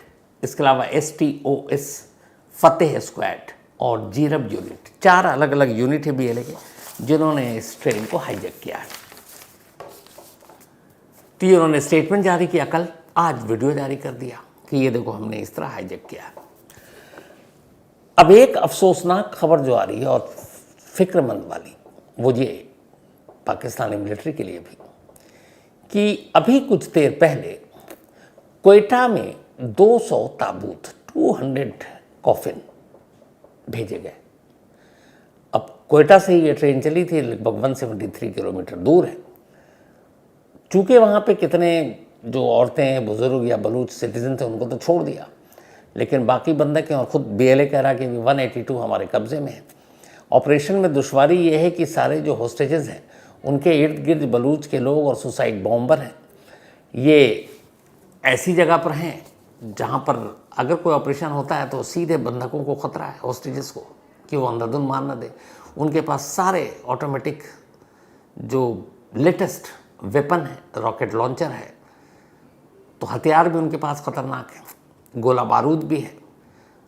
इसके अलावा STOS, फतेह स्क्वाड और जीरब यूनिट। 4 अलग अलग यूनिट है BLA के जिन्होंने इस ट्रेन को हाईजैक किया है। तो उन्होंने स्टेटमेंट जारी किया, कल आज वीडियो जारी कर दिया कि ये देखो हमने इस तरह हाईजैक किया। अब एक अफसोसनाक खबर जो आ रही है और फिक्रमंद वाली, वो ये पाकिस्तानी मिलिट्री के लिए भी, कि अभी कुछ देर पहले क्वेटा में 200 ताबूत, 200 कॉफिन भेजे गए। अब क्वेटा से ही ये ट्रेन चली थी, लगभग 173 किलोमीटर दूर है। चूँकि वहाँ पे कितने जो औरतें, बुजुर्ग या बलूच सिटीजन थे उनको तो छोड़ दिया, लेकिन बाकी बंधक हैं और ख़ुद BLA कह रहा कि 182 हमारे कब्ज़े में है। ऑपरेशन में दुश्वारी ये है कि सारे जो होस्टेजेस हैं उनके इर्द गिर्द बलूच के लोग और सुसाइड बॉम्बर हैं। ये ऐसी जगह पर हैं जहाँ पर अगर कोई ऑपरेशन होता है तो सीधे बंधकों को ख़तरा है, होस्टेजेस को, कि वो अंधाधुंध मार न दे। उनके पास सारे ऑटोमेटिक जो लेटेस्ट वेपन है, रॉकेट लॉन्चर है, तो हथियार भी उनके पास ख़तरनाक है, गोला बारूद भी है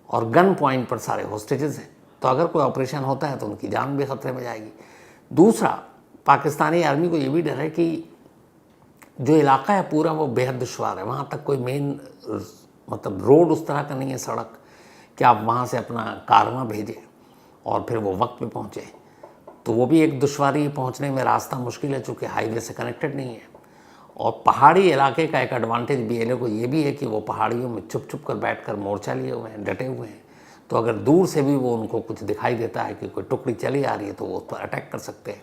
और गन पॉइंट पर सारे होस्टेजेस हैं। तो अगर कोई ऑपरेशन होता है तो उनकी जान भी ख़तरे में जाएगी। दूसरा, पाकिस्तानी आर्मी को ये भी डर है कि जो इलाका है पूरा वो बेहद दुश्वार है, वहाँ तक कोई मेन मतलब रोड उस तरह का नहीं है, सड़क, कि आप वहाँ से अपना कारवां भेजें और फिर वो वक्त पे पहुँचे। तो वो भी एक दुश्वारी, पहुँचने में रास्ता मुश्किल है चूँकि हाईवे से कनेक्टेड नहीं है। और पहाड़ी इलाके का एक एडवांटेज BLA को ये भी है कि वो पहाड़ियों में छुप छुप कर बैठ कर मोर्चा लिए हुए हैं, डटे हुए हैं। तो अगर दूर से भी वो उनको कुछ दिखाई देता है कि कोई टुकड़ी चली आ रही है तो वो उस पर अटैक कर सकते हैं।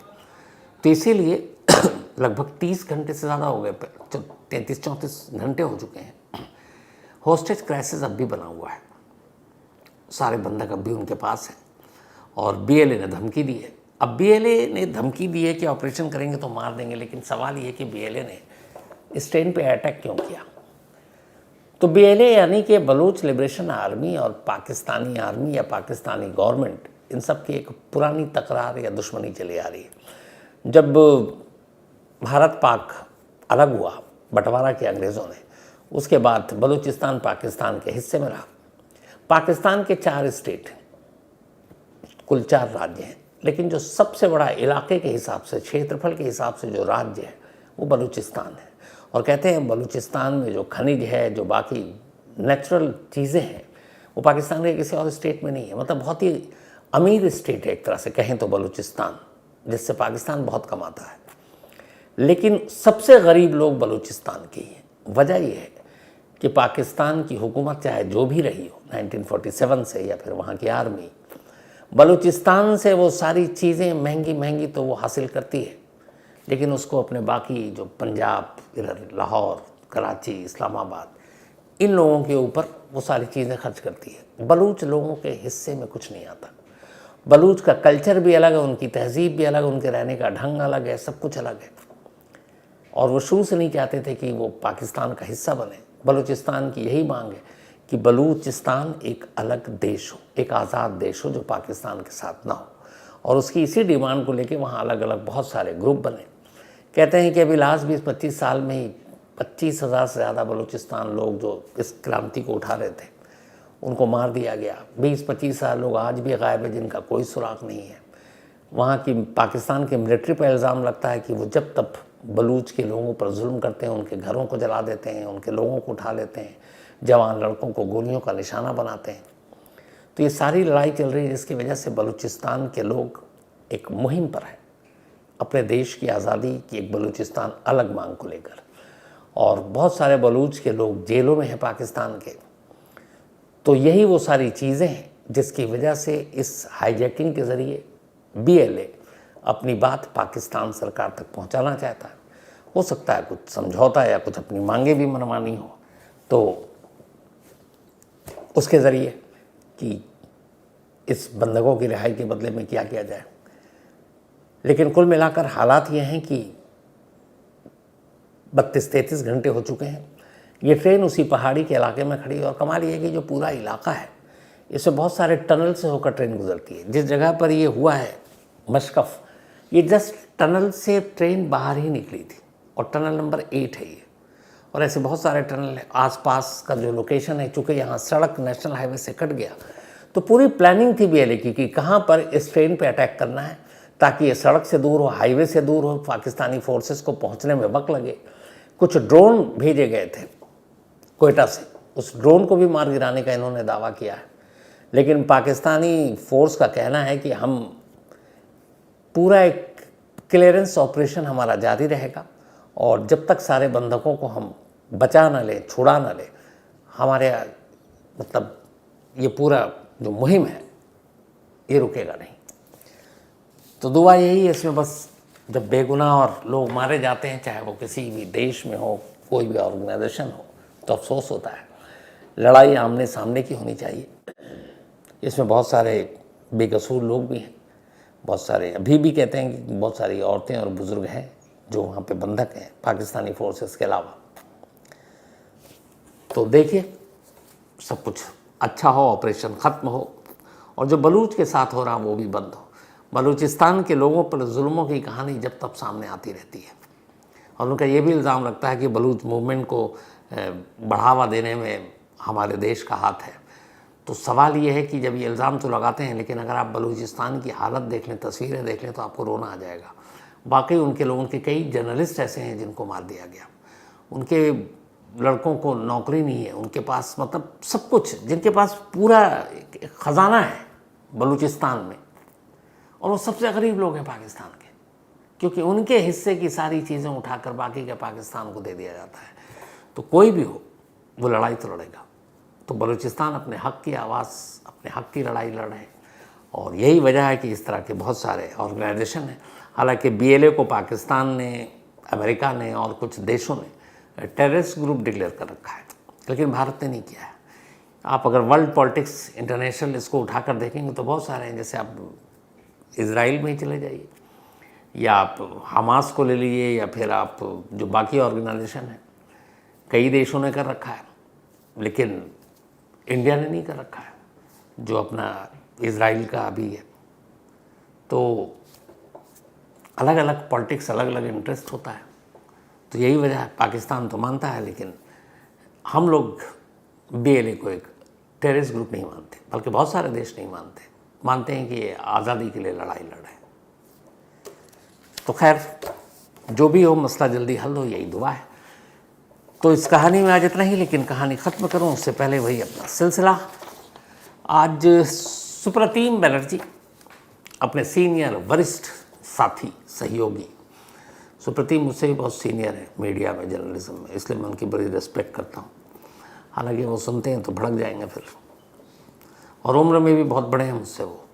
तो इसीलिए लगभग 30 घंटे से ज़्यादा हो गए, 33-34 घंटे हो चुके हैं, होस्टेज क्राइसिस अब भी बना हुआ है। सारे बंधक अब भी उनके पास हैं और BLA ने धमकी दी है। अब BLA ने धमकी दी है कि ऑपरेशन करेंगे तो मार देंगे, लेकिन सवाल ये कि BLA ने इस ट्रेन पे अटैक क्यों किया? तो BLA यानी कि बलूच लिबरेशन आर्मी और पाकिस्तानी आर्मी या पाकिस्तानी गवर्नमेंट, इन सब की एक पुरानी तकरार या दुश्मनी चली आ रही है। जब भारत पाक अलग हुआ, बंटवारा किया अंग्रेज़ों ने, उसके बाद बलूचिस्तान पाकिस्तान के हिस्से में रहा। पाकिस्तान के 4 स्टेट, कुल 4 राज्य हैं, लेकिन जो सबसे बड़ा इलाके के हिसाब से, क्षेत्रफल के हिसाब से जो राज्य है वो बलूचिस्तान है। और कहते हैं बलूचिस्तान में जो खनिज है, जो बाकी नेचुरल चीज़ें हैं, वो पाकिस्तान के किसी और स्टेट में नहीं है। मतलब बहुत ही अमीर स्टेट है एक तरह से कहें तो बलूचिस्तान, जिससे पाकिस्तान बहुत कमाता है। लेकिन सबसे गरीब लोग बलूचिस्तान के ही हैं। वजह यह है कि पाकिस्तान की हुकूमत चाहे जो भी रही हो 1947 से, या फिर वहाँ की आर्मी, बलूचिस्तान से वो सारी चीज़ें महंगी महंगी तो वो हासिल करती है, लेकिन उसको अपने बाकी जो पंजाब, इधर लाहौर, कराची, इस्लामाबाद, इन लोगों के ऊपर वो सारी चीज़ें खर्च करती है। बलूच लोगों के हिस्से में कुछ नहीं आता। बलूच का कल्चर भी अलग है, उनकी तहजीब भी अलग है, उनके रहने का ढंग अलग है, सब कुछ अलग है। और वो शुरू से नहीं चाहते थे कि वो पाकिस्तान का हिस्सा बने। बलूचिस्तान की यही मांग है कि बलूचिस्तान एक अलग देश हो, एक आज़ाद देश हो जो पाकिस्तान के साथ ना हो। और उसकी इसी डिमांड को लेके वहाँ अलग अलग बहुत सारे ग्रुप बने। कहते हैं कि अभी लास्ट 20-25 साल में ही 25,000 से ज़्यादा बलूचिस्तान लोग जो इस क्रांति को उठा रहे थे उनको मार दिया गया। 20-25,000 लोग आज भी गायब है जिनका कोई सुराग नहीं है। वहाँ की पाकिस्तान की मिलिट्री पर इल्ज़ाम लगता है कि वो जब तब बलूच के लोगों पर जुल्म करते हैं, उनके घरों को जला देते हैं, उनके लोगों को उठा लेते हैं, जवान लड़कों को गोलियों का निशाना बनाते हैं। तो ये सारी लड़ाई चल रही है जिसकी वजह से बलूचिस्तान के लोग एक मुहिम पर हैं अपने देश की आज़ादी की, एक बलूचिस्तान अलग मांग को लेकर। और बहुत सारे बलूच के लोग जेलों में हैं पाकिस्तान के। तो यही वो सारी चीज़ें हैं जिसकी वजह से इस हाईजैकिंग के ज़रिए BLA अपनी बात पाकिस्तान सरकार तक पहुंचाना चाहता है। हो सकता है कुछ समझौता या कुछ अपनी मांगे भी मनवानी हो तो उसके ज़रिए कि इस बंधकों की रिहाई के बदले में क्या किया जाए। लेकिन कुल मिलाकर हालात ये हैं कि 32-33 घंटे हो चुके हैं। ये ट्रेन उसी पहाड़ी के इलाके में खड़ी है और कमाल ये है कि जो पूरा इलाका है इसमें बहुत सारे टनल से होकर ट्रेन गुजरती है। जिस जगह पर ये हुआ है मशकफ़, ये जस्ट टनल से ट्रेन बाहर ही निकली थी और टनल नंबर 8 है ये। और ऐसे बहुत सारे टनल है आसपास का जो लोकेशन है। चूँकि यहाँ सड़क नेशनल हाईवे से कट गया तो पूरी प्लानिंग थी BLA की कि कहाँ पर इस ट्रेन पे अटैक करना है ताकि ये सड़क से दूर हो, हाईवे से दूर हो, पाकिस्तानी फोर्सेस को पहुँचने में वक्त लगे। कुछ ड्रोन भेजे गए थे कोयटा से, उस ड्रोन को भी मार गिराने का इन्होंने दावा किया है। लेकिन पाकिस्तानी फोर्स का कहना है कि हम पूरा एक क्लियरेंस ऑपरेशन हमारा जारी रहेगा और जब तक सारे बंधकों को हम बचा ना लें, छुड़ा ना लें, हमारे मतलब ये पूरा जो मुहिम है ये रुकेगा नहीं। तो दुआ यही है इसमें बस, जब बेगुनाह और लोग मारे जाते हैं, चाहे वो किसी भी देश में हो, कोई भी ऑर्गेनाइजेशन हो, तो अफसोस होता है। लड़ाई आमने सामने की होनी चाहिए। इसमें बहुत सारे बेकसूर लोग भी हैं, बहुत सारे अभी भी कहते हैं कि बहुत सारी औरतें और बुज़ुर्ग हैं जो वहाँ पे बंधक हैं पाकिस्तानी फोर्सेस के अलावा। तो देखिए सब कुछ अच्छा हो, ऑपरेशन ख़त्म हो, और जो बलूच के साथ हो रहा वो भी बंद हो। बलूचिस्तान के लोगों पर जुल्मों की कहानी जब तब सामने आती रहती है, और उनका ये भी इल्ज़ाम लगता है कि बलूच मूवमेंट को बढ़ावा देने में हमारे देश का हाथ है। तो सवाल ये है कि जब ये इल्ज़ाम तो लगाते हैं, लेकिन अगर आप बलूचिस्तान की हालत देख लें, तस्वीरें देख लें, तो आपको रोना आ जाएगा। वाकई उनके लोगों के कई जर्नलिस्ट ऐसे हैं जिनको मार दिया गया, उनके लड़कों को नौकरी नहीं है, उनके पास मतलब सब कुछ, जिनके पास पूरा ख़जाना है बलूचिस्तान में, और वो सबसे गरीब लोग हैं पाकिस्तान के, क्योंकि उनके हिस्से की सारी चीज़ें उठाकर बाकी के पाकिस्तान को दे दिया जाता है। तो कोई भी हो वो लड़ाई तो लड़ेगा। तो बलूचिस्तान अपने हक़ की आवाज़, अपने हक़ की लड़ाई लड़ रहे हैं, और यही वजह है कि इस तरह के बहुत सारे ऑर्गेनाइजेशन हैं। हालांकि BLA को पाकिस्तान ने, अमेरिका ने और कुछ देशों ने टेररिस्ट ग्रुप डिक्लेयर कर रखा है, लेकिन भारत ने नहीं किया है। आप अगर वर्ल्ड पॉलिटिक्स इंटरनेशनल इसको उठाकर देखेंगे तो बहुत सारे हैं। जैसे आप इज़राइल में ही चले जाइए, या आप हमास को ले लीजिए, या फिर आप जो बाकी ऑर्गेनाइजेशन है, कई देशों ने कर रखा है, लेकिन इंडिया ने नहीं कर रखा है, जो अपना इज़राइल का अभी है। तो अलग अलग पॉलिटिक्स, अलग अलग इंटरेस्ट होता है। तो यही वजह है, पाकिस्तान तो मानता है, लेकिन हम लोग BLA को एक टेररिस्ट ग्रुप नहीं मानते, बल्कि बहुत सारे देश नहीं मानते हैं कि ये आज़ादी के लिए लड़ाई लड़ रहे हैं। तो खैर जो भी हो, मसला जल्दी हल हो, यही दुआ है। तो इस कहानी में आज इतना ही, लेकिन कहानी ख़त्म करूं उससे पहले वही अपना सिलसिला। आज सुप्रतिम बनर्जी, अपने सीनियर वरिष्ठ साथी सहयोगी, सुप्रतिम मुझसे भी बहुत सीनियर है मीडिया में, जर्नलिज्म में, इसलिए मैं उनकी बड़ी रिस्पेक्ट करता हूँ। हालांकि वो सुनते हैं तो भड़क जाएंगे फिर, और उम्र में भी बहुत बड़े हैं मुझसे वो,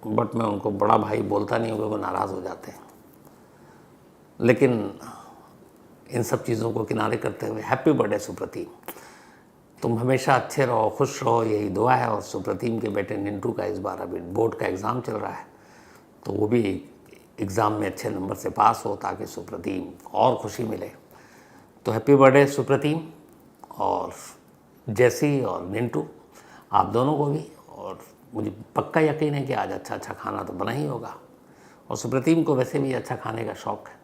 बट मैं उनको बड़ा भाई बोलता नहीं हूँ, वो नाराज़ हो जाते हैं। लेकिन इन सब चीज़ों को किनारे करते हुए हैप्पी बर्थडे सुप्रतिम, तुम हमेशा अच्छे रहो, खुश रहो, यही दुआ है। और सुप्रतिम के बेटे निंटू का इस बार अभी बोर्ड का एग्ज़ाम चल रहा है, तो वो भी एग्ज़ाम में अच्छे नंबर से पास हो, ताकि सुप्रतिम और खुशी मिले। तो हैप्पी बर्थडे सुप्रतिम, और जैसी और निंटू, आप दोनों को भी। और मुझे पक्का यकीन है कि आज अच्छा अच्छा खाना तो बना ही होगा, और सुप्रतिम को वैसे भी अच्छा खाने का शौक़ है।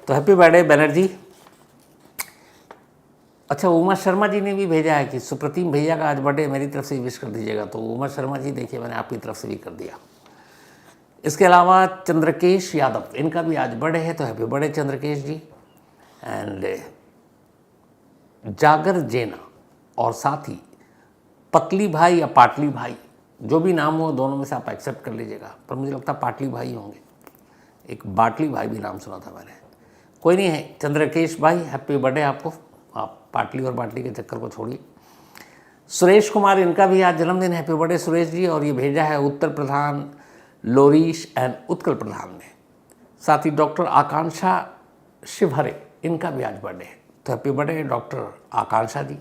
तो हैप्पी बर्थडे बनर्जी। अच्छा, उमा शर्मा जी ने भी भेजा है कि सुप्रतिम भैया का आज बर्थडे, मेरी तरफ से विश कर दीजिएगा। तो उमा शर्मा जी, देखिए मैंने आपकी तरफ से भी कर दिया। इसके अलावा चंद्रकेश यादव, इनका भी आज बर्थडे है, तो happy birthday Chandrakesh ji. And Jagar Jena, और साथ ही पतली भाई या पाटली भाई, जो भी नाम हो, दोनों में से आप एक्सेप्ट कर लीजिएगा, पर मुझे लगता है पाटली भाई होंगे। एक बाटली भाई भी नाम सुना था मैंने, कोई नहीं है। चंद्रकेश भाई, हैप्पी बर्थडे आपको, आप पाटली और बाटली के चक्कर को छोड़िए। सुरेश कुमार, इनका भी आज जन्मदिन, हैप्पी बर्थडे सुरेश जी। और ये भेजा है उत्तर प्रधान लोरीश एंड उत्कल प्रधान ने। साथ ही डॉक्टर आकांक्षा शिवहरे, इनका भी आज बर्थडे है, तो happy birthday doctor Akanksha ji.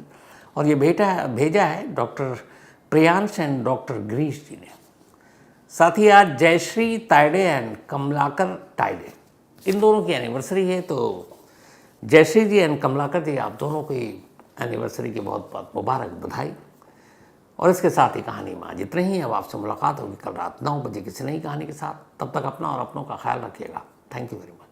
और ये भेजा है doctor Priyansh and doctor Girish ji ने। साथ ही आज जयश्री तायडे एंड कमलाकर तायडे, इन दोनों की एनिवर्सरी है। तो जयश्री जी एंड कमलाकर जी, आप दोनों की एनिवर्सरी की बहुत बहुत मुबारक, बधाई। और इसके साथ ही कहानी में आज इतना ही। अब आपसे मुलाकात होगी कल रात 9 बजे किसी नई कहानी के साथ। तब तक अपना और अपनों का ख्याल रखिएगा। Thank you very much.